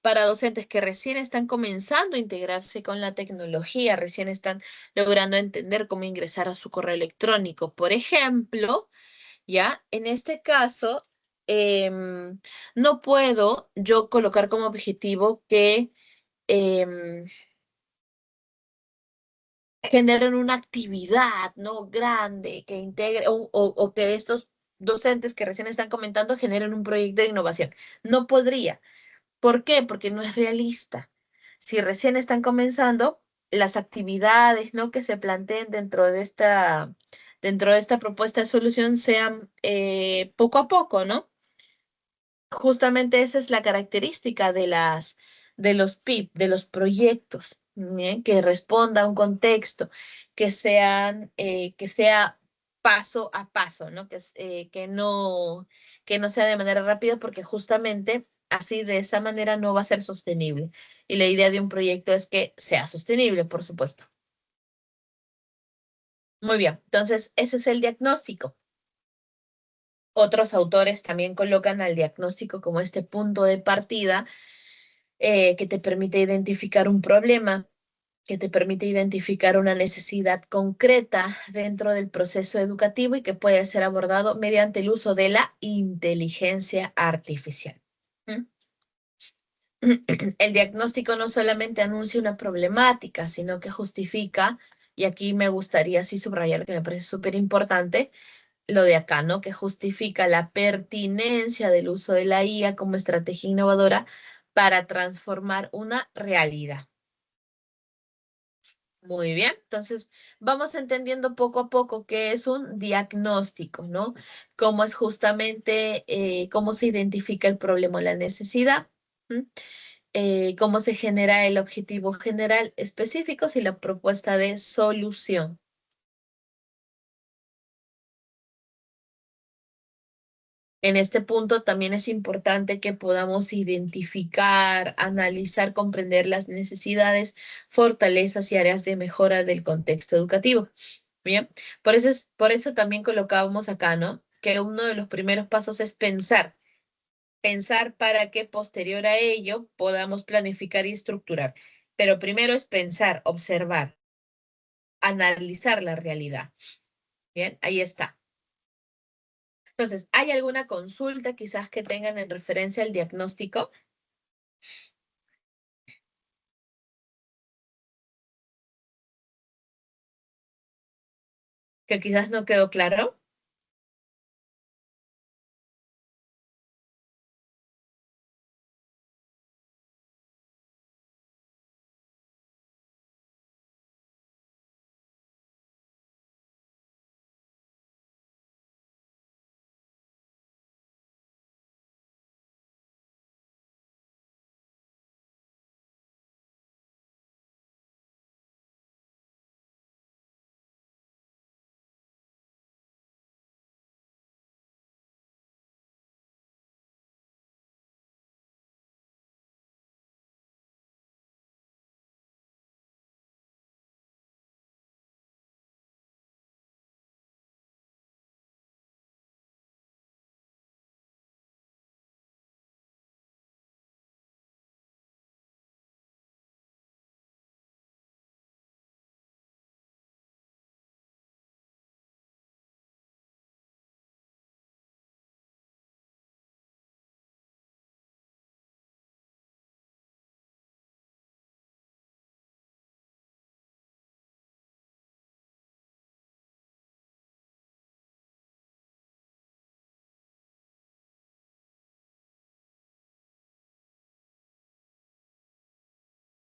para docentes que recién están comenzando a integrarse con la tecnología, recién están logrando entender cómo ingresar a su correo electrónico. Por ejemplo, ya, en este caso, no puedo yo colocar como objetivo que em, generen una actividad, ¿no? Grande, que integre, o que estos docentes que recién están comentando generen un proyecto de innovación. No podría. ¿Por qué? Porque no es realista. Si recién están comenzando, las actividades, ¿no? Que se planteen dentro de esta propuesta de solución sean poco a poco, ¿no? Justamente esa es la característica de los PIP, de los proyectos, ¿bien? Que responda a un contexto, que sea paso a paso, ¿no? Que no sea de manera rápida, porque justamente así de esa manera no va a ser sostenible. Y la idea de un proyecto es que sea sostenible, por supuesto. Muy bien, entonces ese es el diagnóstico. Otros autores también colocan al diagnóstico como este punto de partida que te permite identificar un problema que te permite identificar una necesidad concreta dentro del proceso educativo y que puede ser abordado mediante el uso de la inteligencia artificial. ¿Mm? El diagnóstico no solamente anuncia una problemática, sino que justifica, y aquí me gustaría así subrayar que me parece súper importante, lo de acá, ¿no? Que justifica la pertinencia del uso de la IA como estrategia innovadora para transformar una realidad. Muy bien, entonces vamos entendiendo poco a poco qué es un diagnóstico, ¿no? Cómo es justamente, cómo se identifica el problema o la necesidad, ¿m? Cómo se genera el objetivo general específico y la propuesta de solución. En este punto también es importante que podamos identificar, analizar, comprender las necesidades, fortalezas y áreas de mejora del contexto educativo. Bien, por eso también colocábamos acá, ¿no? Que uno de los primeros pasos es pensar. Pensar para que posterior a ello podamos planificar y estructurar. Pero primero es pensar, observar, analizar la realidad. Bien, ahí está. Entonces, ¿hay alguna consulta quizás que tengan en referencia al diagnóstico que quizás no quedó claro?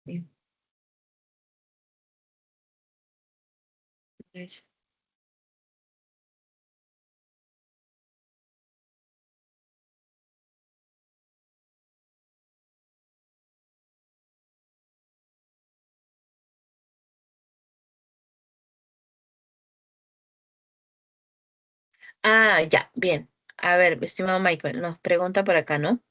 Sí. Pues, ya, bien. A ver, estimado Michael, nos pregunta por acá, ¿no?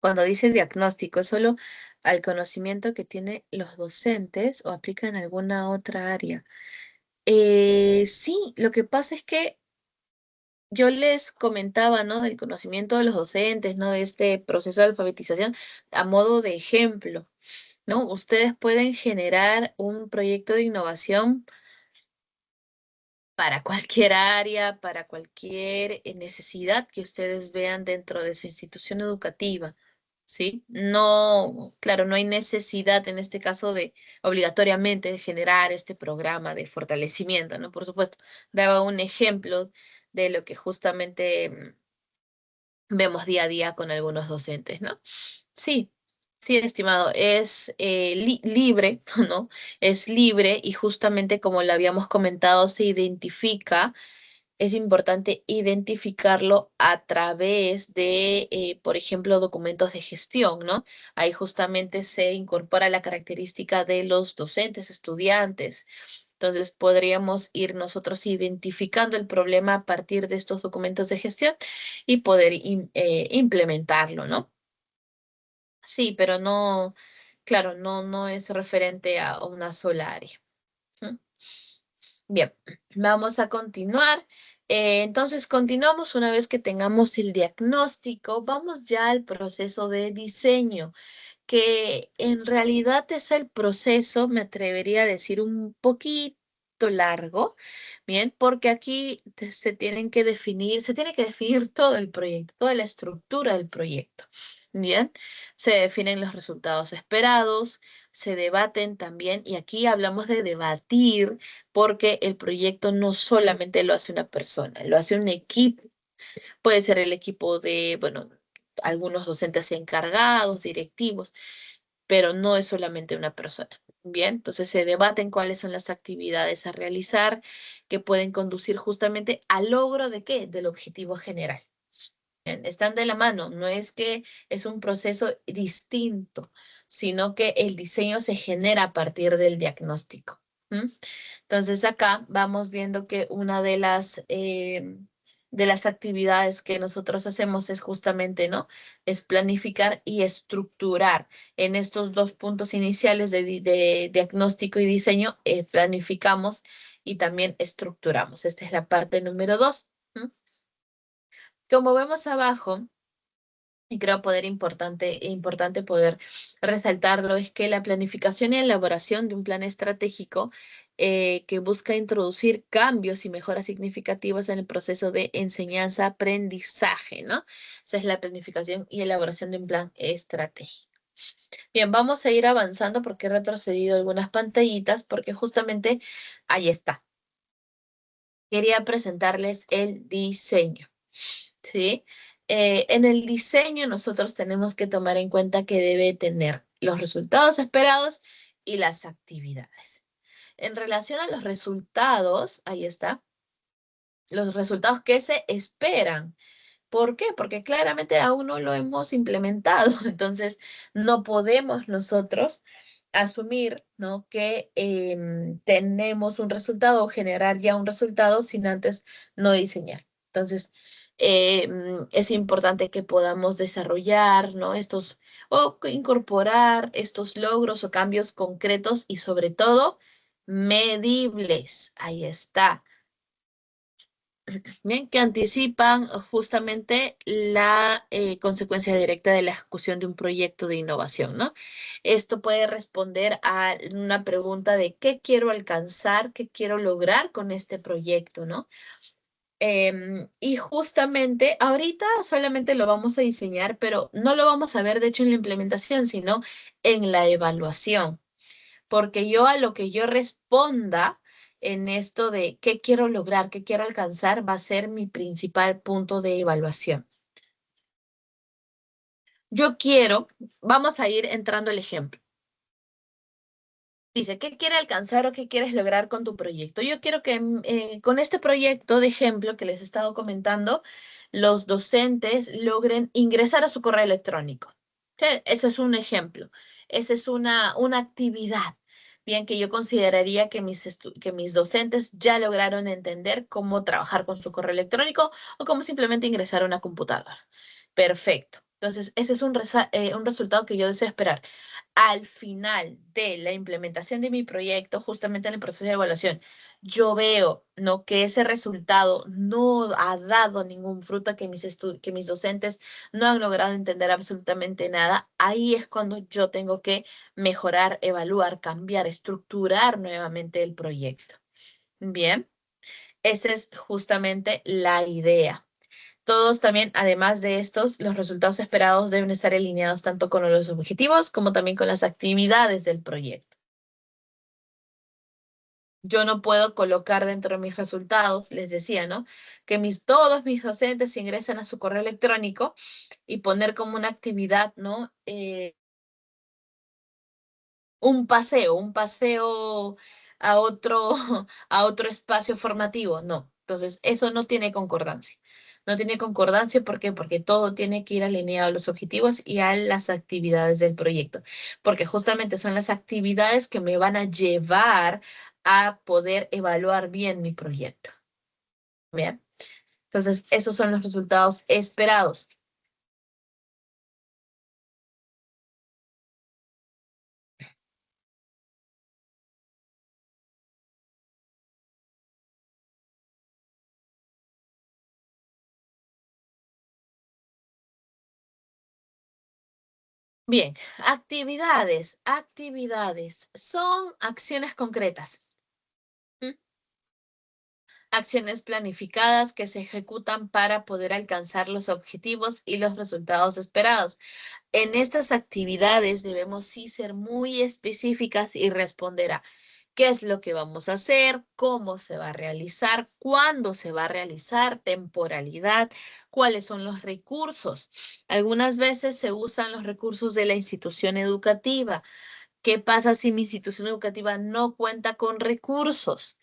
Cuando dice diagnóstico, ¿es solo al conocimiento que tienen los docentes o aplica en alguna otra área? Sí, lo que pasa es que yo les comentaba, ¿no? Del conocimiento de los docentes, ¿no? De este proceso de alfabetización a modo de ejemplo, ¿no? Ustedes pueden generar un proyecto de innovación para cualquier área, para cualquier necesidad que ustedes vean dentro de su institución educativa, ¿sí? No, claro, no hay necesidad en este caso de obligatoriamente de generar este programa de fortalecimiento, ¿no? Por supuesto, daba un ejemplo de lo que justamente vemos día a día con algunos docentes, ¿no? Sí, sí, estimado, es libre, ¿no? Es libre y justamente como lo habíamos comentado, se identifica, es importante identificarlo a través de, por ejemplo, documentos de gestión, ¿no? Ahí justamente se incorpora la característica de los docentes, estudiantes. Entonces podríamos ir nosotros identificando el problema a partir de estos documentos de gestión y poder implementarlo, ¿no? Sí, pero no, claro, no es referente a una sola área. ¿Mm? Bien, vamos a continuar. Entonces, continuamos una vez que tengamos el diagnóstico, vamos ya al proceso de diseño, que en realidad es el proceso, me atrevería a decir, un poquito largo, bien, porque aquí se tiene que definir todo el proyecto, toda la estructura del proyecto, bien, se definen los resultados esperados, se debaten también, y aquí hablamos de debatir, porque el proyecto no solamente lo hace una persona, lo hace un equipo. Puede ser el equipo de, bueno, algunos docentes encargados, directivos, pero no es solamente una persona. Bien, entonces se debaten cuáles son las actividades a realizar que pueden conducir justamente al logro de qué, del objetivo general. Bien, están de la mano, no es que es un proceso distinto, sino que el diseño se genera a partir del diagnóstico. ¿M? Entonces acá vamos viendo que una de las actividades que nosotros hacemos es justamente, ¿no? Es planificar y estructurar. En estos dos puntos iniciales de diagnóstico y diseño, planificamos y también estructuramos. Esta es la parte número 2. Como vemos abajo, y creo importante poder resaltarlo, es que la planificación y elaboración de un plan estratégico que busca introducir cambios y mejoras significativas en el proceso de enseñanza-aprendizaje, ¿no? Esa es la planificación y elaboración de un plan estratégico. Bien, vamos a ir avanzando porque he retrocedido algunas pantallitas porque justamente ahí está. Quería presentarles el diseño. ¿Sí? En el diseño nosotros tenemos que tomar en cuenta que debe tener los resultados esperados y las actividades. En relación a los resultados, ahí está, los resultados que se esperan. ¿Por qué? Porque claramente aún no lo hemos implementado, entonces no podemos nosotros asumir, ¿no? Que tenemos un resultado o generar ya un resultado sin antes no diseñar. Entonces, es importante que podamos desarrollar, ¿no? Estos o incorporar estos logros o cambios concretos y sobre todo medibles. Ahí está. Bien, que anticipan justamente la consecuencia directa de la ejecución de un proyecto de innovación, ¿no? Esto puede responder a una pregunta de qué quiero alcanzar, qué quiero lograr con este proyecto, ¿no? Y justamente ahorita solamente lo vamos a diseñar, pero no lo vamos a ver, de hecho, en la implementación, sino en la evaluación, porque yo a lo que yo responda en esto de qué quiero lograr, qué quiero alcanzar, va a ser mi principal punto de evaluación. Yo quiero, vamos a ir entrando el ejemplo. Dice, ¿qué quiere alcanzar o qué quieres lograr con tu proyecto? Yo quiero que con este proyecto de ejemplo que les he estado comentando, los docentes logren ingresar a su correo electrónico. Ese es un ejemplo. Esa es una actividad. Bien, que yo consideraría que que mis docentes ya lograron entender cómo trabajar con su correo electrónico o cómo simplemente ingresar a una computadora. Perfecto. Entonces, ese es un resultado que yo deseo esperar al final de la implementación de mi proyecto, justamente en el proceso de evaluación, yo veo, ¿no? Que ese resultado no ha dado ningún fruto, que mis docentes no han logrado entender absolutamente nada, ahí es cuando yo tengo que mejorar, evaluar, cambiar, estructurar nuevamente el proyecto. Bien, esa es justamente la idea. Todos también, además de estos, los resultados esperados deben estar alineados tanto con los objetivos como también con las actividades del proyecto. Yo no puedo colocar dentro de mis resultados, les decía, ¿no? Que todos mis docentes ingresen a su correo electrónico y poner como una actividad, ¿no? Un paseo a otro, a otro espacio formativo, no. Entonces, eso no tiene concordancia. No tiene concordancia, ¿por qué? Porque todo tiene que ir alineado a los objetivos y a las actividades del proyecto, porque justamente son las actividades que me van a llevar a poder evaluar bien mi proyecto. Bien, entonces, esos son los resultados esperados. Bien, actividades. Actividades son acciones concretas. ¿Mm? Acciones planificadas que se ejecutan para poder alcanzar los objetivos y los resultados esperados. En estas actividades debemos sí ser muy específicas y responder a qué es lo que vamos a hacer, cómo se va a realizar, cuándo se va a realizar, temporalidad, cuáles son los recursos. Algunas veces se usan los recursos de la institución educativa. ¿Qué pasa si mi institución educativa no cuenta con recursos?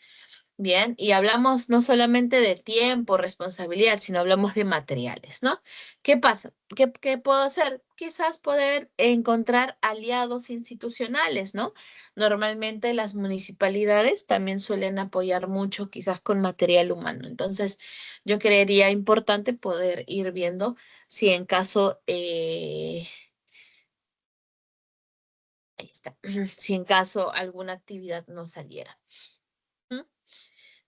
Bien, y hablamos no solamente de tiempo, responsabilidad, sino hablamos de materiales, ¿no? ¿Qué pasa? ¿Qué puedo hacer? Quizás poder encontrar aliados institucionales, ¿no? Normalmente las municipalidades también suelen apoyar mucho, quizás con material humano. Entonces, yo creería importante poder ir viendo si en caso, ahí está, si en caso alguna actividad no saliera. ¿Mm?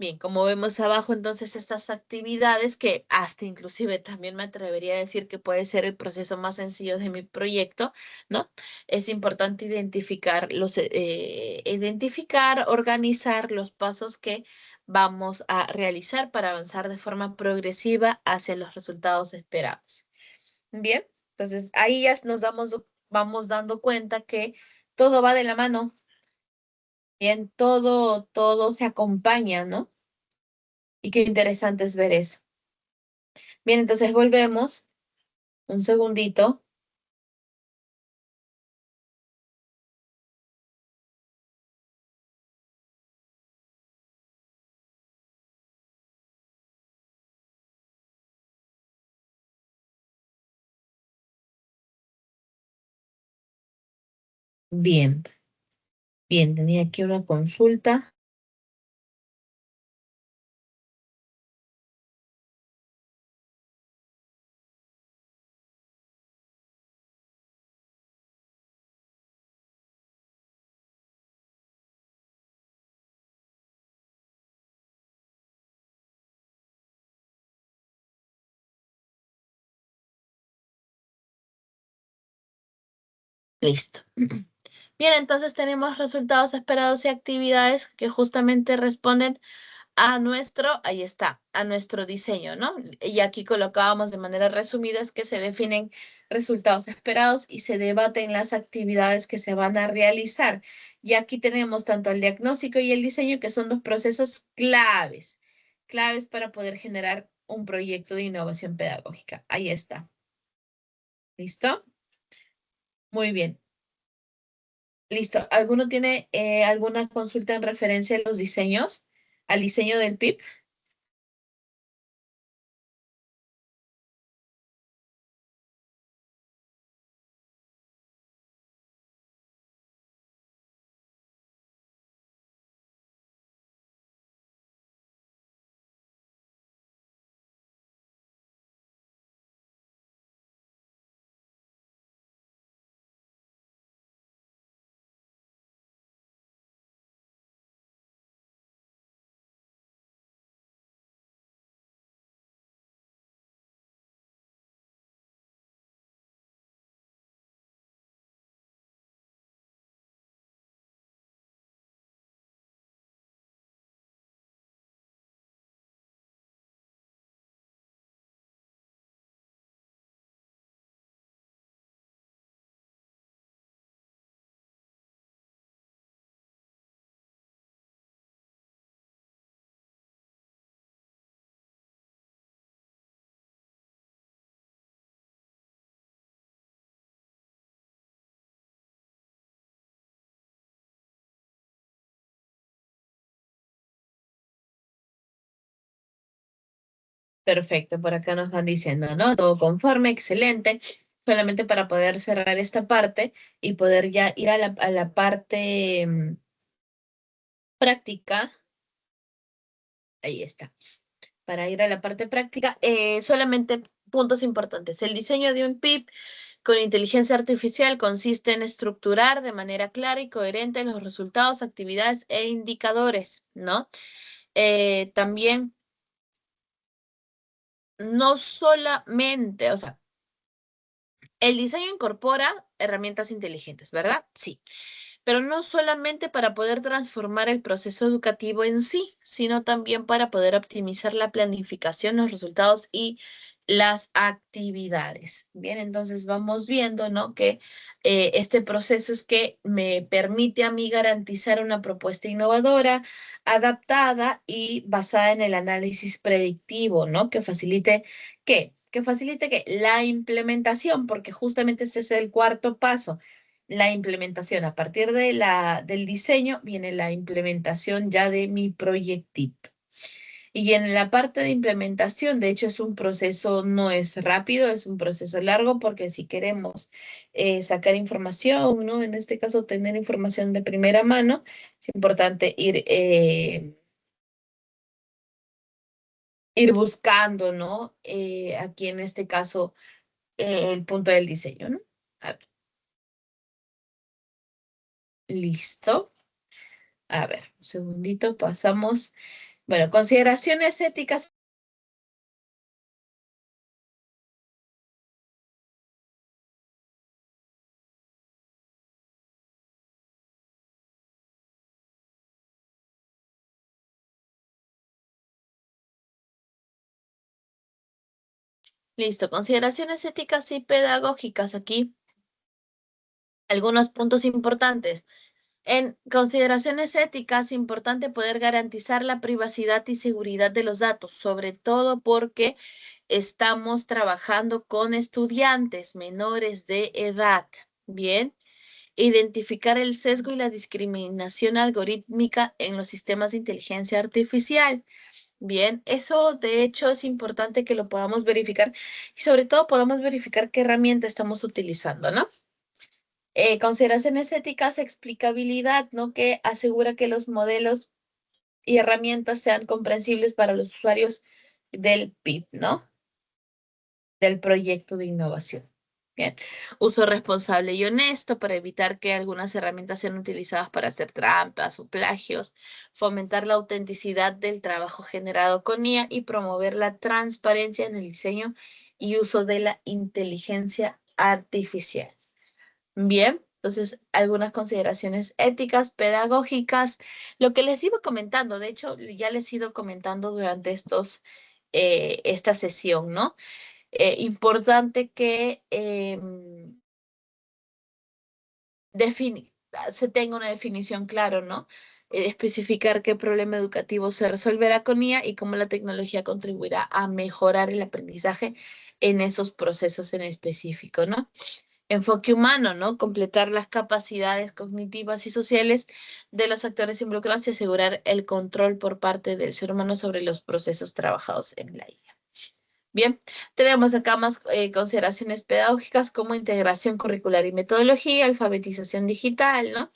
Bien, como vemos abajo, entonces estas actividades que hasta inclusive también me atrevería a decir que puede ser el proceso más sencillo de mi proyecto, ¿no? Es importante identificar, organizar los pasos que vamos a realizar para avanzar de forma progresiva hacia los resultados esperados. Bien, entonces ahí ya vamos dando cuenta que todo va de la mano, bien, todo se acompaña, ¿no? Y qué interesante es ver eso. Bien, entonces volvemos. Un segundito. Bien, bien, tenía aquí una consulta. Listo. Bien, entonces tenemos resultados esperados y actividades que justamente responden a ahí está, a nuestro diseño, ¿no? Y aquí colocábamos de manera resumida es que se definen resultados esperados y se debaten las actividades que se van a realizar. Y aquí tenemos tanto el diagnóstico y el diseño, que son dos procesos claves para poder generar un proyecto de innovación pedagógica. Ahí está. ¿Listo? Muy bien. Listo. ¿Alguno tiene alguna consulta en referencia a los diseños, al diseño del PIB? Perfecto, por acá nos van diciendo, ¿no? Todo conforme, excelente. Solamente para poder cerrar esta parte y poder ya ir a la parte práctica. Ahí está. Para ir a la parte práctica, solamente puntos importantes. El diseño de un PIB con inteligencia artificial consiste en estructurar de manera clara y coherente los resultados, actividades e indicadores, ¿no? También no solamente, o sea, El diseño incorpora herramientas inteligentes, ¿verdad? Sí. Pero no solamente para poder transformar el proceso educativo en sí, sino también para poder optimizar la planificación, los resultados y las actividades. Bien, entonces vamos viendo, ¿no? Que este proceso es que me permite a mí garantizar una propuesta innovadora, adaptada y basada en el análisis predictivo, ¿no? Que facilite, ¿qué? Que facilite que la implementación, porque justamente ese es el cuarto paso, la implementación. A partir de del diseño viene la implementación ya de mi proyectito. Y en la parte de implementación, de hecho, es un proceso, no es rápido, es un proceso largo, porque si queremos sacar información, ¿no? En este caso, tener información de primera mano, es importante ir buscando, ¿no? Aquí en este caso, el punto del diseño, ¿no? A ver, listo. A ver, un segundito, pasamos. Bueno, consideraciones éticas. Listo, consideraciones éticas y pedagógicas. Aquí algunos puntos importantes. En consideraciones éticas, importante poder garantizar la privacidad y seguridad de los datos, sobre todo porque estamos trabajando con estudiantes menores de edad. Bien, identificar el sesgo y la discriminación algorítmica en los sistemas de inteligencia artificial. Bien, eso de hecho es importante que lo podamos verificar y sobre todo podamos verificar qué herramienta estamos utilizando, ¿no? Consideraciones éticas, explicabilidad, ¿no? Que asegura que los modelos y herramientas sean comprensibles para los usuarios del PIB, ¿no? Del proyecto de innovación. Bien, uso responsable y honesto para evitar que algunas herramientas sean utilizadas para hacer trampas o plagios, fomentar la autenticidad del trabajo generado con IA y promover la transparencia en el diseño y uso de la inteligencia artificial. Bien, entonces algunas consideraciones éticas, pedagógicas, lo que les iba comentando, de hecho ya les he ido comentando durante esta sesión, ¿no? Importante que se tenga una definición clara, ¿no? Especificar qué problema educativo se resolverá con IA y cómo la tecnología contribuirá a mejorar el aprendizaje en esos procesos en específico, ¿no? Enfoque humano, ¿no? Completar las capacidades cognitivas y sociales de los actores involucrados y asegurar el control por parte del ser humano sobre los procesos trabajados en la IA. Bien, tenemos acá más consideraciones pedagógicas como integración curricular y metodología, alfabetización digital, ¿no?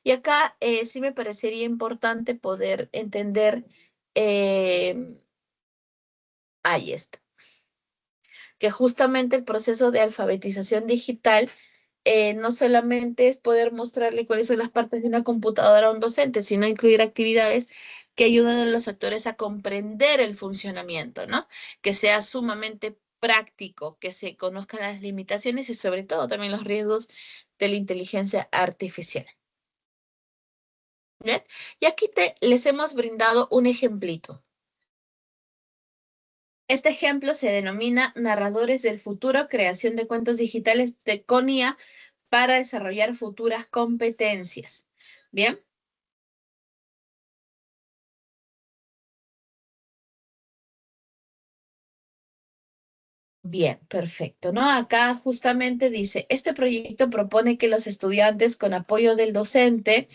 Y acá sí me parecería importante poder entender, eh, ahí está, que justamente el proceso de alfabetización digital no solamente es poder mostrarle cuáles son las partes de una computadora a un docente, sino incluir actividades que ayuden a los actores a comprender el funcionamiento, ¿no? Que sea sumamente práctico, que se conozcan las limitaciones y sobre todo también los riesgos de la inteligencia artificial. ¿Bien? Y aquí les hemos brindado un ejemplito. Este ejemplo se denomina Narradores del Futuro, creación de cuentos digitales de CONIA para desarrollar futuras competencias. Bien, bien, perfecto, ¿no? Acá justamente dice, este proyecto propone que los estudiantes con apoyo del docente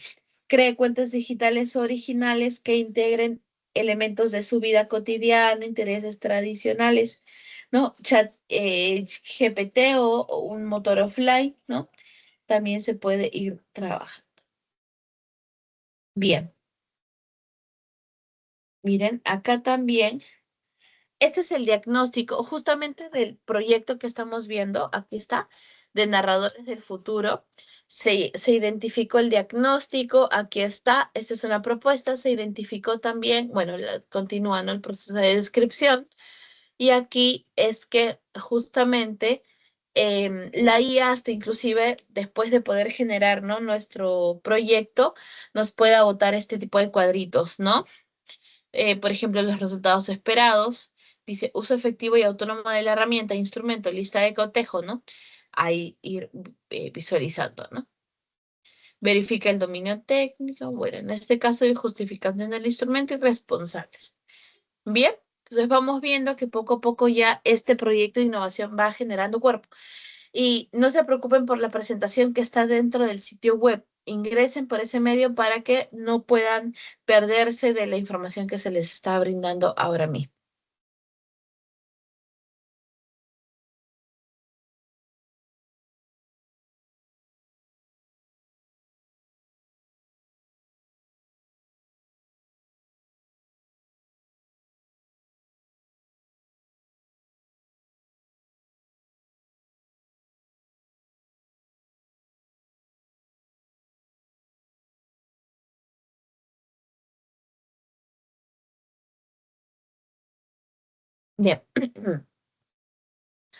creen cuentas digitales originales que integren elementos de su vida cotidiana, intereses tradicionales, ¿no? Chat GPT o un motor offline, ¿no? También se puede ir trabajando. Bien, miren, acá también. Este es el diagnóstico justamente del proyecto que estamos viendo. Aquí está, de Narradores del Futuro. Se identificó el diagnóstico, aquí está, esta es una propuesta, se identificó también, bueno, continúa, ¿no? El proceso de descripción. Y aquí es que justamente la IA hasta inclusive después de poder generar, ¿no?, nuestro proyecto, nos pueda botar este tipo de cuadritos, ¿no? Por ejemplo, los resultados esperados. Dice uso efectivo y autónomo de la herramienta, instrumento, lista de cotejo, ¿no? Ahí ir visualizando, ¿no? Verifica el dominio técnico. Bueno, en este caso, justificación del instrumento y responsables. Bien, entonces vamos viendo que poco a poco ya este proyecto de innovación va generando cuerpo. Y no se preocupen por la presentación que está dentro del sitio web. Ingresen por ese medio para que no puedan perderse de la información que se les está brindando ahora mismo. Bien,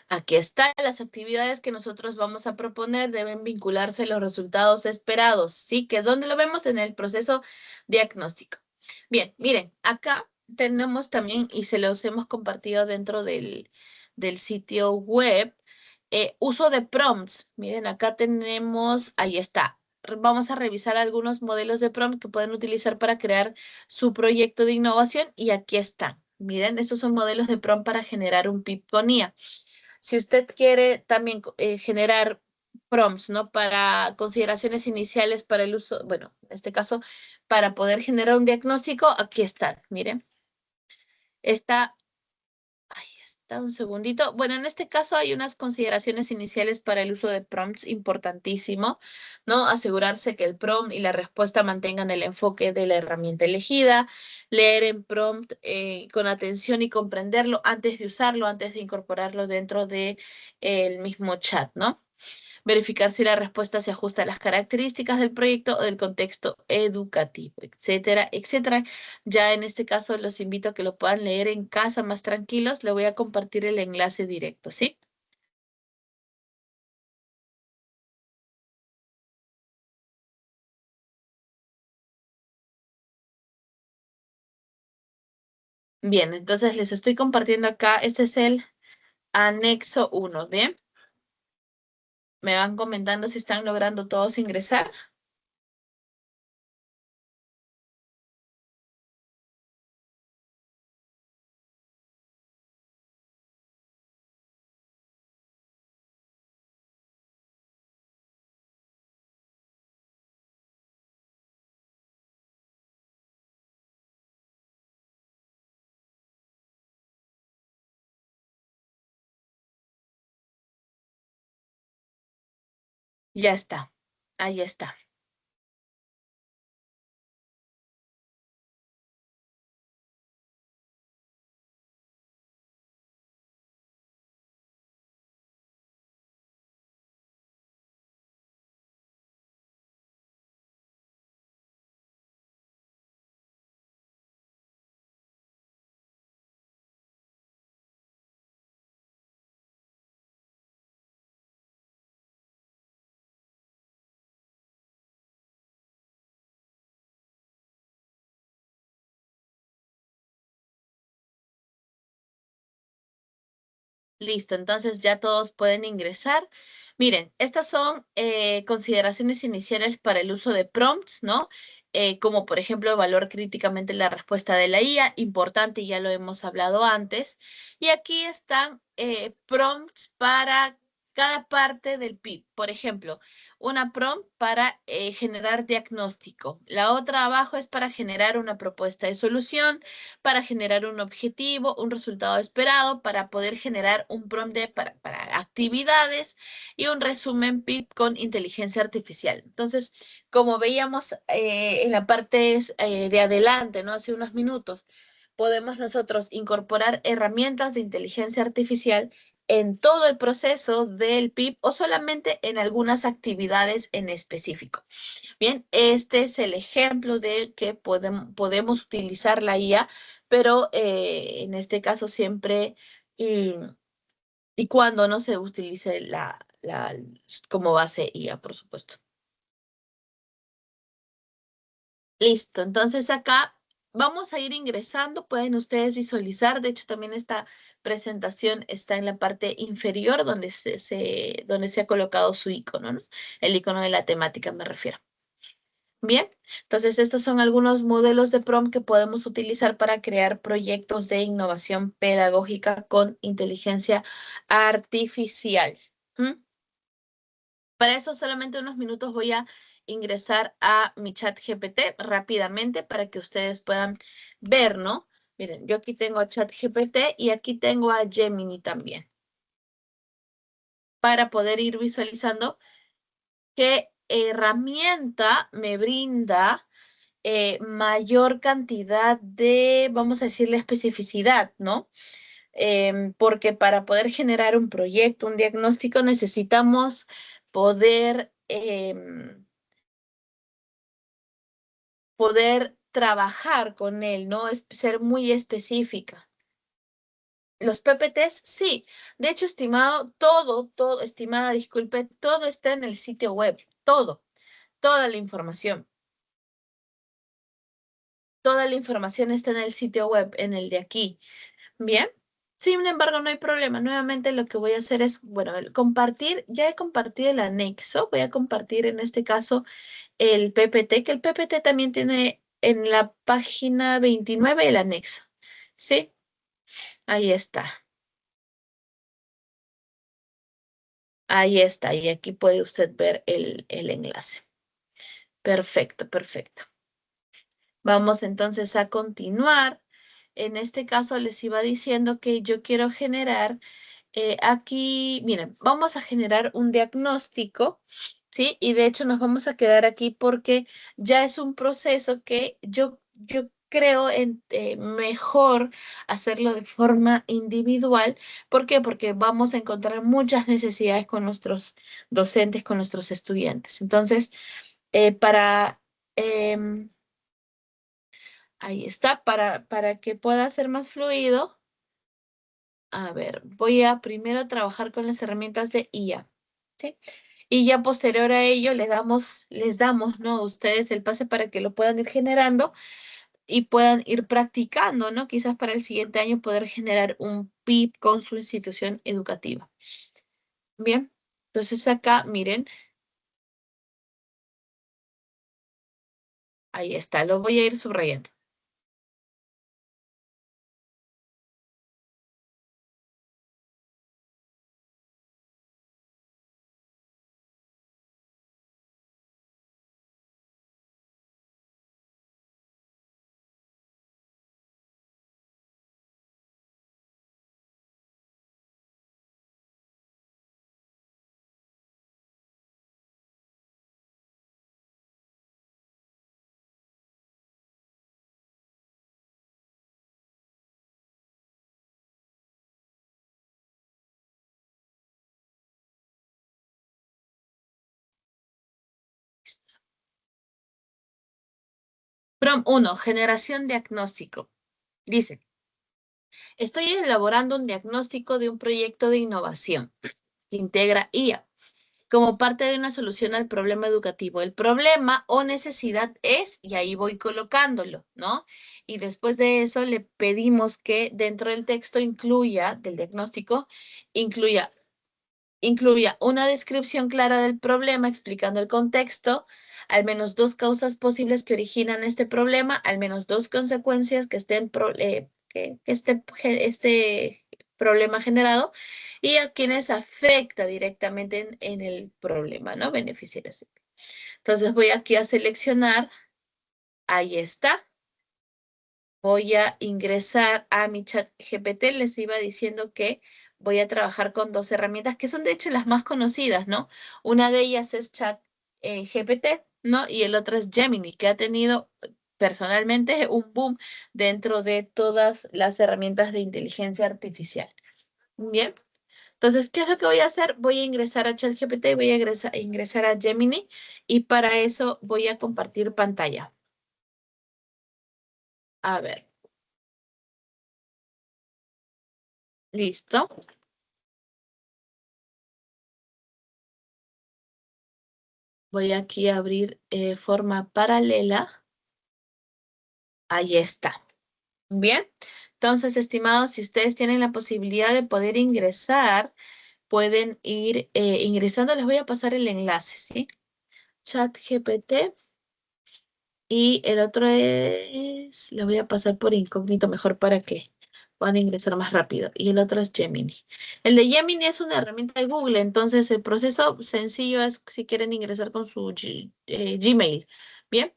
aquí están las actividades que nosotros vamos a proponer. Deben vincularse a los resultados esperados. ¿Sí? ¿Que dónde lo vemos? En el proceso diagnóstico. Bien, miren, acá tenemos también, y se los hemos compartido dentro del sitio web, uso de prompts. Miren, acá tenemos, ahí está. Vamos a revisar algunos modelos de prompt que pueden utilizar para crear su proyecto de innovación y aquí están. Miren, estos son modelos de prompt para generar un PIB con IA. Si usted quiere también generar prompts, ¿no? Para consideraciones iniciales para el uso, bueno, en este caso, para poder generar un diagnóstico, aquí están, miren. Está, ahí está, un segundito. Bueno, en este caso hay unas consideraciones iniciales para el uso de prompts importantísimo, ¿no? Asegurarse que el prompt y la respuesta mantengan el enfoque de la herramienta elegida, leer en prompt con atención y comprenderlo antes de usarlo, antes de incorporarlo dentro de el mismo chat, ¿no? Verificar si la respuesta se ajusta a las características del proyecto o del contexto educativo, etcétera, etcétera. Ya en este caso los invito a que lo puedan leer en casa más tranquilos. Le voy a compartir el enlace directo, ¿sí? Bien, entonces les estoy compartiendo acá. Este es el anexo uno, ¿bien? Me van comentando si están logrando todos ingresar. Ya está. Ahí está. Listo, entonces ya todos pueden ingresar. Miren, estas son consideraciones iniciales para el uso de prompts, ¿no? Como por ejemplo evaluar críticamente la respuesta de la IA, importante, y ya lo hemos hablado antes. Y aquí están prompts para cada parte del PIB. Por ejemplo, una prompt para generar diagnóstico. La otra abajo es para generar una propuesta de solución, para generar un objetivo, un resultado esperado, para poder generar un prompt para actividades y un resumen PIP con inteligencia artificial. Entonces, como veíamos en la parte de adelante, ¿no? Hace unos minutos, podemos nosotros incorporar herramientas de inteligencia artificial en todo el proceso del PIB o solamente en algunas actividades en específico. Bien, este es el ejemplo de que podemos utilizar la IA, pero en este caso siempre y cuando no se utilice como base IA, por supuesto. Listo, entonces acá vamos a ir ingresando, pueden ustedes visualizar, de hecho también esta presentación está en la parte inferior donde donde se ha colocado su icono, ¿no? El icono de la temática me refiero. Bien, entonces estos son algunos modelos de prompt que podemos utilizar para crear proyectos de innovación pedagógica con inteligencia artificial. ¿Mm? Para eso solamente unos minutos voy a ingresar a mi chat GPT rápidamente para que ustedes puedan ver, ¿no? Miren, yo aquí tengo a chat GPT y aquí tengo a Gemini también para poder ir visualizando qué herramienta me brinda mayor cantidad de, vamos a decirle, especificidad, ¿no? Porque para poder generar un proyecto, un diagnóstico, necesitamos poder, poder trabajar con él, ¿no? Es ser muy específica. Los PPTs, sí. De hecho, estimado, todo, estimada, disculpe, todo está en el sitio web, toda la información. Toda la información está en el sitio web, en el de aquí. Bien. Sin embargo, no hay problema. Nuevamente lo que voy a hacer es, bueno, compartir, ya he compartido el anexo, voy a compartir en este caso el PPT, que el PPT también tiene en la página 29 el anexo. ¿Sí? Ahí está. Ahí está. Y aquí puede usted ver el enlace. Perfecto, perfecto. Vamos entonces a continuar. En este caso les iba diciendo que yo quiero generar aquí, miren, vamos a generar un diagnóstico, ¿sí? Y de hecho nos vamos a quedar aquí porque ya es un proceso que yo creo mejor hacerlo de forma individual. ¿Por qué? Porque vamos a encontrar muchas necesidades con nuestros docentes, con nuestros estudiantes. Entonces, para... em, ahí está, para que pueda ser más fluido. A ver, voy a primero trabajar con las herramientas de IA, ¿sí? Y ya posterior a ello les damos, ¿no? A ustedes el pase para que lo puedan ir generando y puedan ir practicando, ¿no? Quizás para el siguiente año poder generar un PIB con su institución educativa. Bien, entonces acá, miren, ahí está, lo voy a ir subrayando. Prompt 1, generación diagnóstico. Dice, estoy elaborando un diagnóstico de un proyecto de innovación que integra IA como parte de una solución al problema educativo. El problema o necesidad es, y ahí voy colocándolo, ¿no? Y después de eso le pedimos que dentro del texto incluya, del diagnóstico, incluya incluya una descripción clara del problema explicando el contexto, al menos dos causas posibles que originan este problema, al menos dos consecuencias que que este problema generado y a quienes afecta directamente en el problema, ¿no? Beneficiarios. Entonces voy aquí a seleccionar, ahí está. Voy a ingresar a mi chat GPT. Les iba diciendo que voy a trabajar con dos herramientas que son de hecho las más conocidas, ¿no? Una de ellas es chat GPT, ¿no? Y el otro es Gemini, que ha tenido personalmente un boom dentro de todas las herramientas de inteligencia artificial. Bien. Entonces, ¿qué es lo que voy a hacer? Voy a ingresar a ChatGPT y voy a ingresar a Gemini y para eso voy a compartir pantalla. A ver, listo. Voy aquí a abrir forma paralela. Ahí está. Bien. Entonces, estimados, si ustedes tienen la posibilidad de poder ingresar, pueden ir ingresando. Les voy a pasar el enlace, ¿sí? ChatGPT. Y el otro es, le voy a pasar por incógnito mejor para que puedan ingresar más rápido. Y el otro es Gemini. El de Gemini es una herramienta de Google, entonces el proceso sencillo es si quieren ingresar con su Gmail. Bien,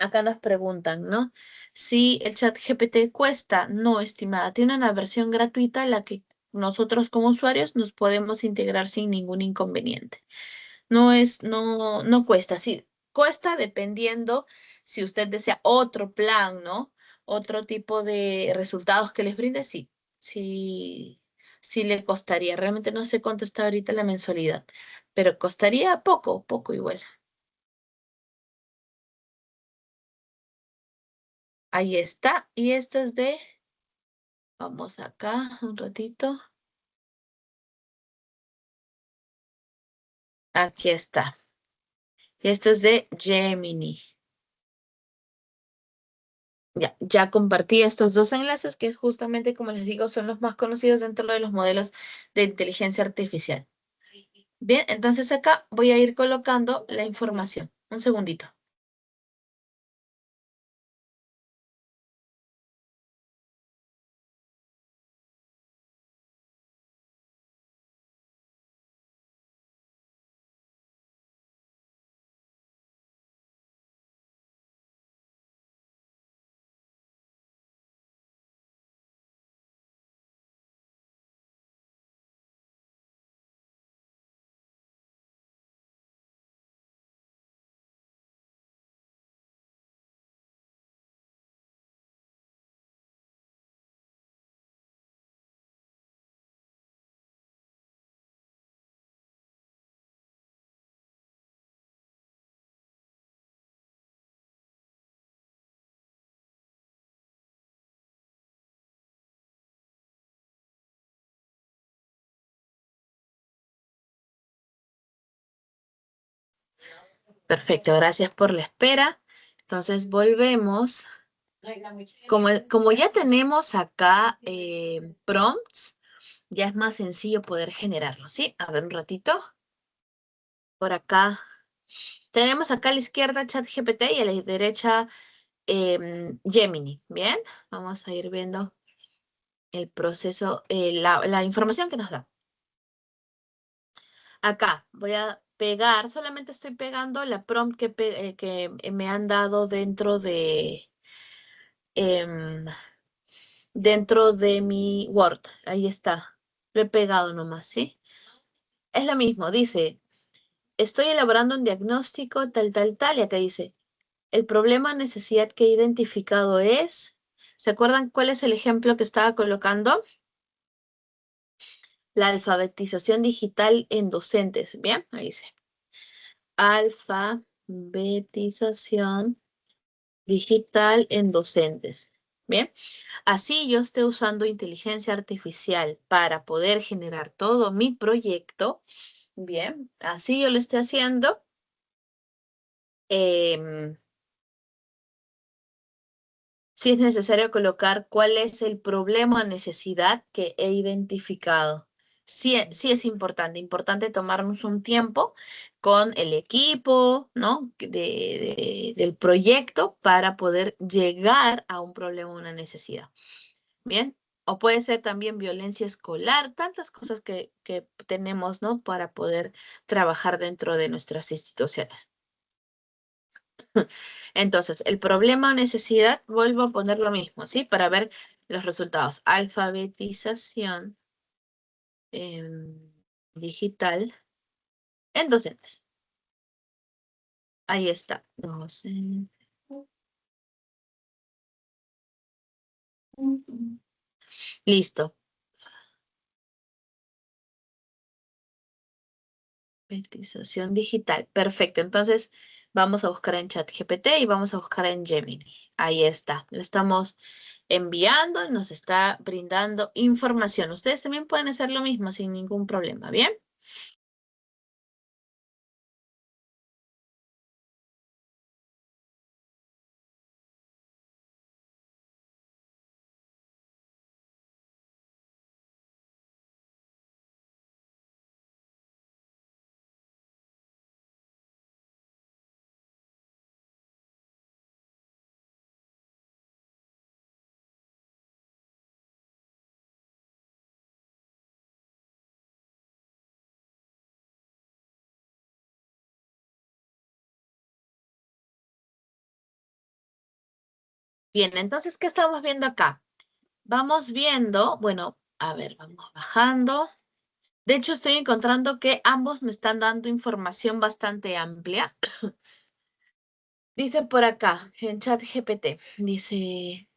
acá nos preguntan, ¿no? Si el chat GPT cuesta. No, estimada, tiene una versión gratuita a la que nosotros como usuarios nos podemos integrar sin ningún inconveniente. No cuesta, sí, cuesta dependiendo si usted desea otro plan, ¿no? Otro tipo de resultados que les brinde, sí, sí, sí le costaría. Realmente no sé cuánto está ahorita la mensualidad, pero costaría poco, poco igual. Ahí está, y esto es de, vamos acá un ratito, aquí está. Esto es de Gemini. Ya compartí estos dos enlaces que justamente, como les digo, son los más conocidos dentro de los modelos de inteligencia artificial. Bien, entonces acá voy a ir colocando la información. Un segundito. Perfecto, gracias por la espera. Entonces volvemos. Como ya tenemos acá prompts, ya es más sencillo poder generarlos, ¿sí? A ver un ratito. Por acá. Tenemos acá a la izquierda ChatGPT y a la derecha Gemini. Bien, vamos a ir viendo el proceso, la información que nos da. Acá voy a pegar, solamente estoy pegando la prompt que me han dado em, dentro de mi Word. Ahí está. Lo he pegado nomás, ¿sí? Es lo mismo, dice, estoy elaborando un diagnóstico tal, y acá dice, el problema o necesidad que he identificado es, ¿se acuerdan cuál es el ejemplo que estaba colocando? La alfabetización digital en docentes. Bien, ahí dice. Alfabetización digital en docentes. Bien, así yo esté usando inteligencia artificial para poder generar todo mi proyecto. Bien, así yo lo estoy haciendo. em, si es necesario colocar cuál es el problema o necesidad que he identificado. Sí, sí es importante tomarnos un tiempo con el equipo, ¿no? Del proyecto para poder llegar a un problema o una necesidad. Bien, o puede ser también violencia escolar, tantas cosas que tenemos, ¿no? Para poder trabajar dentro de nuestras instituciones. Entonces, el problema o necesidad, vuelvo a poner lo mismo, ¿sí? Para ver los resultados. Alfabetización digital en docentes. Ahí está. Docente. Listo. Alfabetización digital. Perfecto. Entonces, vamos a buscar en ChatGPT y vamos a buscar en Gemini. Ahí está. Lo estamos enviando y nos está brindando información. Ustedes también pueden hacer lo mismo sin ningún problema. ¿Bien? Bien, entonces, ¿qué estamos viendo acá? Vamos viendo, bueno, a ver, vamos bajando. De hecho, estoy encontrando que ambos me están dando información bastante amplia. Dice por acá, en ChatGPT, dice,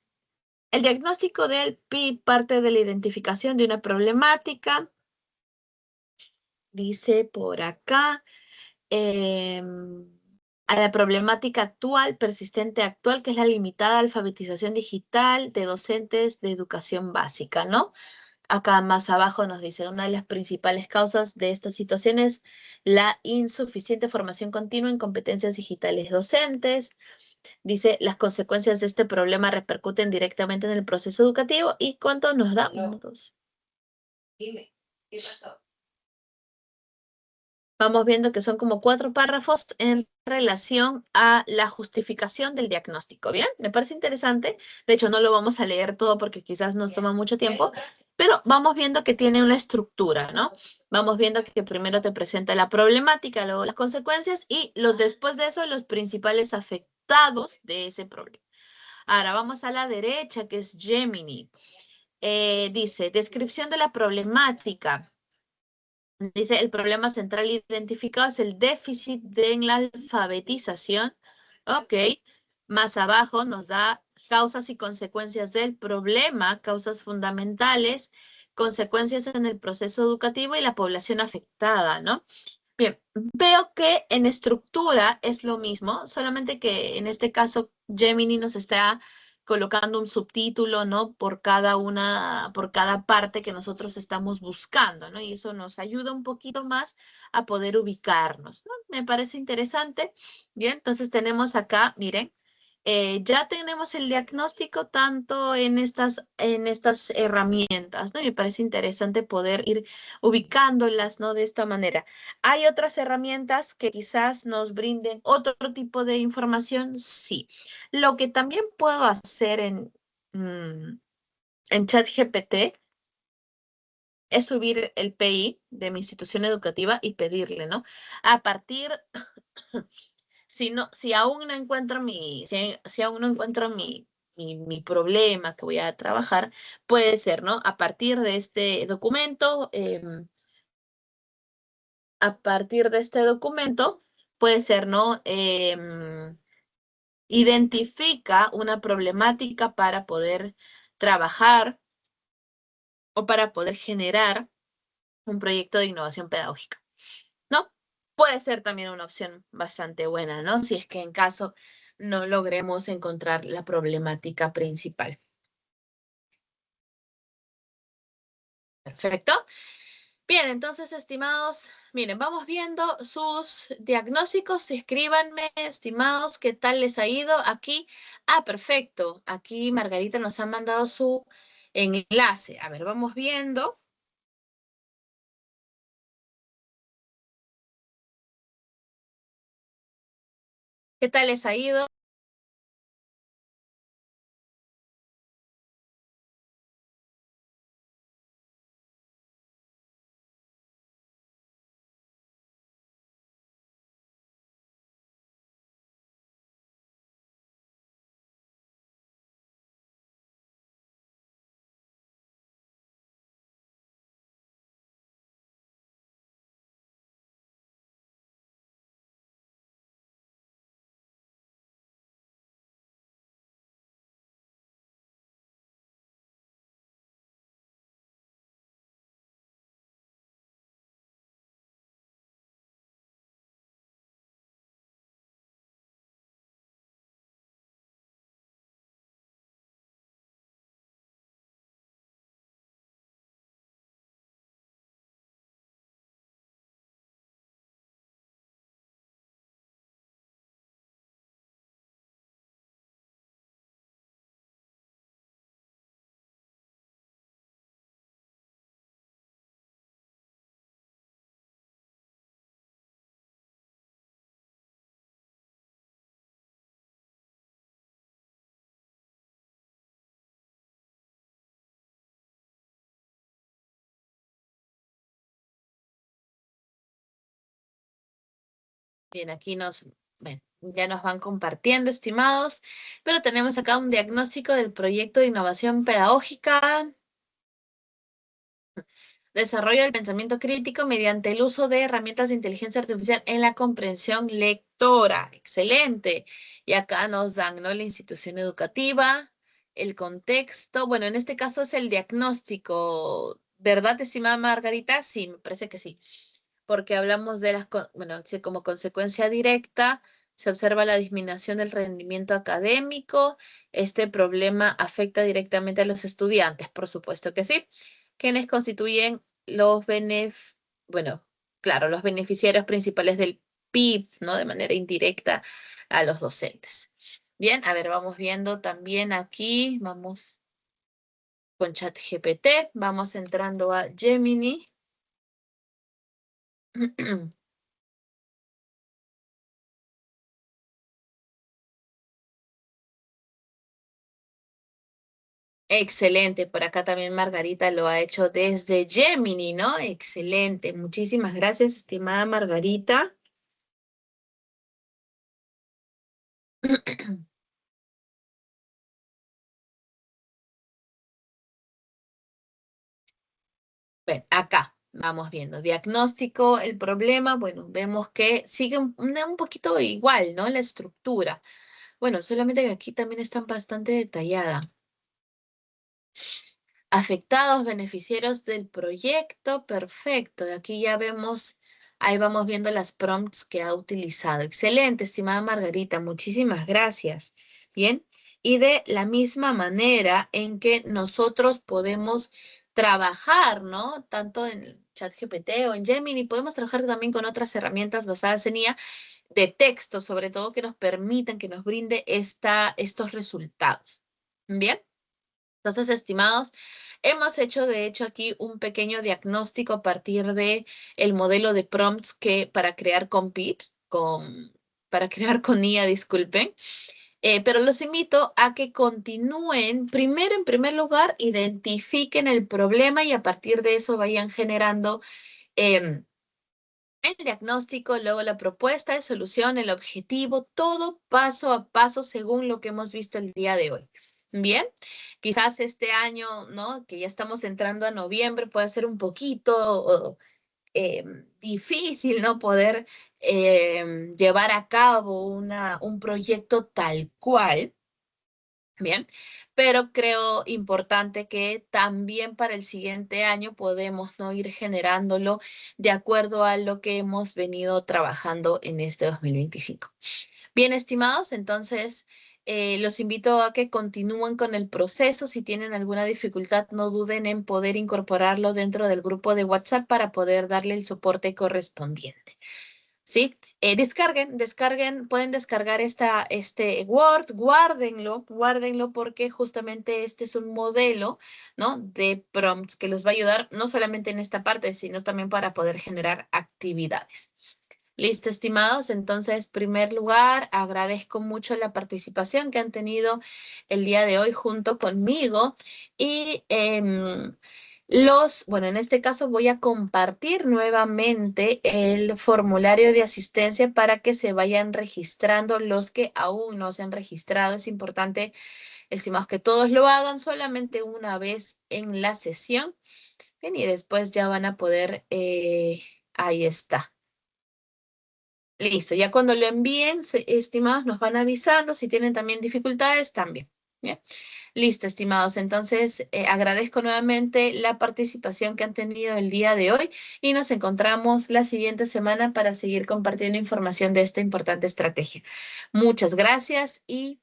el diagnóstico del PIB parte de la identificación de una problemática. Dice por acá, a la problemática actual, persistente actual, que es la limitada alfabetización digital de docentes de educación básica, ¿no? Acá más abajo nos dice, una de las principales causas de esta situación es la insuficiente formación continua en competencias digitales docentes. Dice, las consecuencias de este problema repercuten directamente en el proceso educativo. ¿Y cuánto nos da? No. Uno, dos. Dime, ¿qué pasó? Vamos viendo que son como 4 párrafos en relación a la justificación del diagnóstico. Bien, me parece interesante. De hecho, no lo vamos a leer todo porque quizás nos toma mucho tiempo, pero vamos viendo que tiene una estructura, ¿no? Vamos viendo que primero te presenta la problemática, luego las consecuencias y después de eso los principales afectados de ese problema. Ahora vamos a la derecha, que es Gemini. Dice, descripción de la problemática. Dice, el problema central identificado es el déficit de en la alfabetización. Ok. Más abajo nos da causas y consecuencias del problema, causas fundamentales, consecuencias en el proceso educativo y la población afectada, ¿no? Bien, veo que en estructura es lo mismo, solamente que en este caso Gemini nos está colocando un subtítulo, ¿no? Por cada parte que nosotros estamos buscando, ¿no? Y eso nos ayuda un poquito más a poder ubicarnos, ¿no? Me parece interesante. Bien, entonces tenemos acá, miren, ya tenemos el diagnóstico tanto en estas herramientas, ¿no? Me parece interesante poder ir ubicándolas, ¿no? De esta manera. ¿Hay otras herramientas que quizás nos brinden otro tipo de información? Sí. Lo que también puedo hacer en ChatGPT es subir el PI de mi institución educativa y pedirle, ¿no? A partir, si no, si aún no encuentro si aún no encuentro mi problema que voy a trabajar, puede ser, ¿no? A partir de este documento, puede ser, ¿no? Identifica una problemática para poder trabajar o para poder generar un proyecto de innovación pedagógica, ¿no? Puede ser también una opción bastante buena, ¿no? Si es que en caso no logremos encontrar la problemática principal. Perfecto. Bien, entonces, estimados, miren, vamos viendo sus diagnósticos. Escríbanme, estimados, qué tal les ha ido aquí. Ah, perfecto. Aquí Margarita nos ha mandado su enlace. A ver, vamos viendo. ¿Qué tal les ha ido? Bien, aquí Bueno, ya nos van compartiendo, estimados, pero tenemos acá un diagnóstico del proyecto de innovación pedagógica. Desarrollo del pensamiento crítico mediante el uso de herramientas de inteligencia artificial en la comprensión lectora. Excelente. Y acá nos dan, ¿no? La institución educativa, el contexto. Bueno, en este caso es el diagnóstico. ¿Verdad, estimada Margarita? Sí, me parece que sí. Porque hablamos de las, bueno, sí, como consecuencia directa, se observa la disminución del rendimiento académico. Este problema afecta directamente a los estudiantes, por supuesto que sí, quienes constituyen los bueno, claro, los beneficiarios principales del PIB, ¿no? De manera indirecta a los docentes. Bien, a ver, vamos viendo también aquí, vamos con ChatGPT, vamos entrando a Gemini. Excelente, por acá también Margarita lo ha hecho desde Gemini, ¿no? Excelente, muchísimas gracias, estimada Margarita. Bueno, acá vamos viendo diagnóstico, el problema, bueno, vemos que sigue un poquito igual, ¿no? La estructura. Bueno, solamente que aquí también está bastante detallada. Afectados, beneficiarios del proyecto, perfecto. Y aquí ya vemos, ahí vamos viendo las prompts que ha utilizado. Excelente, estimada Margarita, muchísimas gracias. Bien, y de la misma manera en que nosotros podemos trabajar, ¿no? Tanto en ChatGPT o en Gemini, podemos trabajar también con otras herramientas basadas en IA de texto, sobre todo que nos permitan, que nos brinde estos resultados. Bien. Entonces, estimados, hemos hecho de hecho aquí un pequeño diagnóstico a partir de el modelo de prompts que para crear con PIPS, para crear con IA, disculpen. Pero los invito a que continúen, primero, en primer lugar, identifiquen el problema y a partir de eso vayan generando em, el diagnóstico, luego la propuesta de solución, el objetivo, todo paso a paso según lo que hemos visto el día de hoy. Bien, quizás este año, ¿no? Que ya estamos entrando a noviembre, puede ser un poquito difícil, ¿no? Poder llevar a cabo un proyecto tal cual. Bien, pero creo importante que también para el siguiente año podemos no ir generándolo de acuerdo a lo que hemos venido trabajando en este 2025. Bien, estimados, entonces los invito a que continúen con el proceso. Si tienen alguna dificultad, no duden en poder incorporarlo dentro del grupo de WhatsApp para poder darle el soporte correspondiente. ¿Sí? Descarguen, pueden descargar este Word, guárdenlo porque justamente este es un modelo, ¿no? De prompts que los va a ayudar no solamente en esta parte, sino también para poder generar actividades. Listo, estimados. Entonces, en primer lugar, agradezco mucho la participación que han tenido el día de hoy junto conmigo y bueno, en este caso voy a compartir nuevamente el formulario de asistencia para que se vayan registrando los que aún no se han registrado. Es importante, estimados, que todos lo hagan solamente una vez en la sesión. Bien, y después ya van a poder, ahí está. Listo, ya cuando lo envíen, estimados, nos van avisando. Si tienen también dificultades, también. ¿Bien? Listo, estimados. Entonces, agradezco nuevamente la participación que han tenido el día de hoy y nos encontramos la siguiente semana para seguir compartiendo información de esta importante estrategia. Muchas gracias y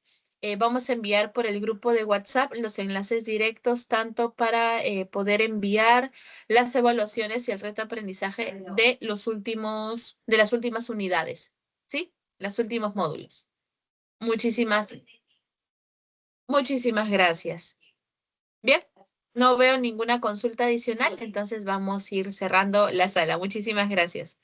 vamos a enviar por el grupo de WhatsApp los enlaces directos tanto para poder enviar las evaluaciones y el reto de aprendizaje de de las últimas unidades, ¿sí? Los últimos módulos. Muchísimas, muchísimas gracias. Bien, no veo ninguna consulta adicional, entonces vamos a ir cerrando la sala. Muchísimas gracias.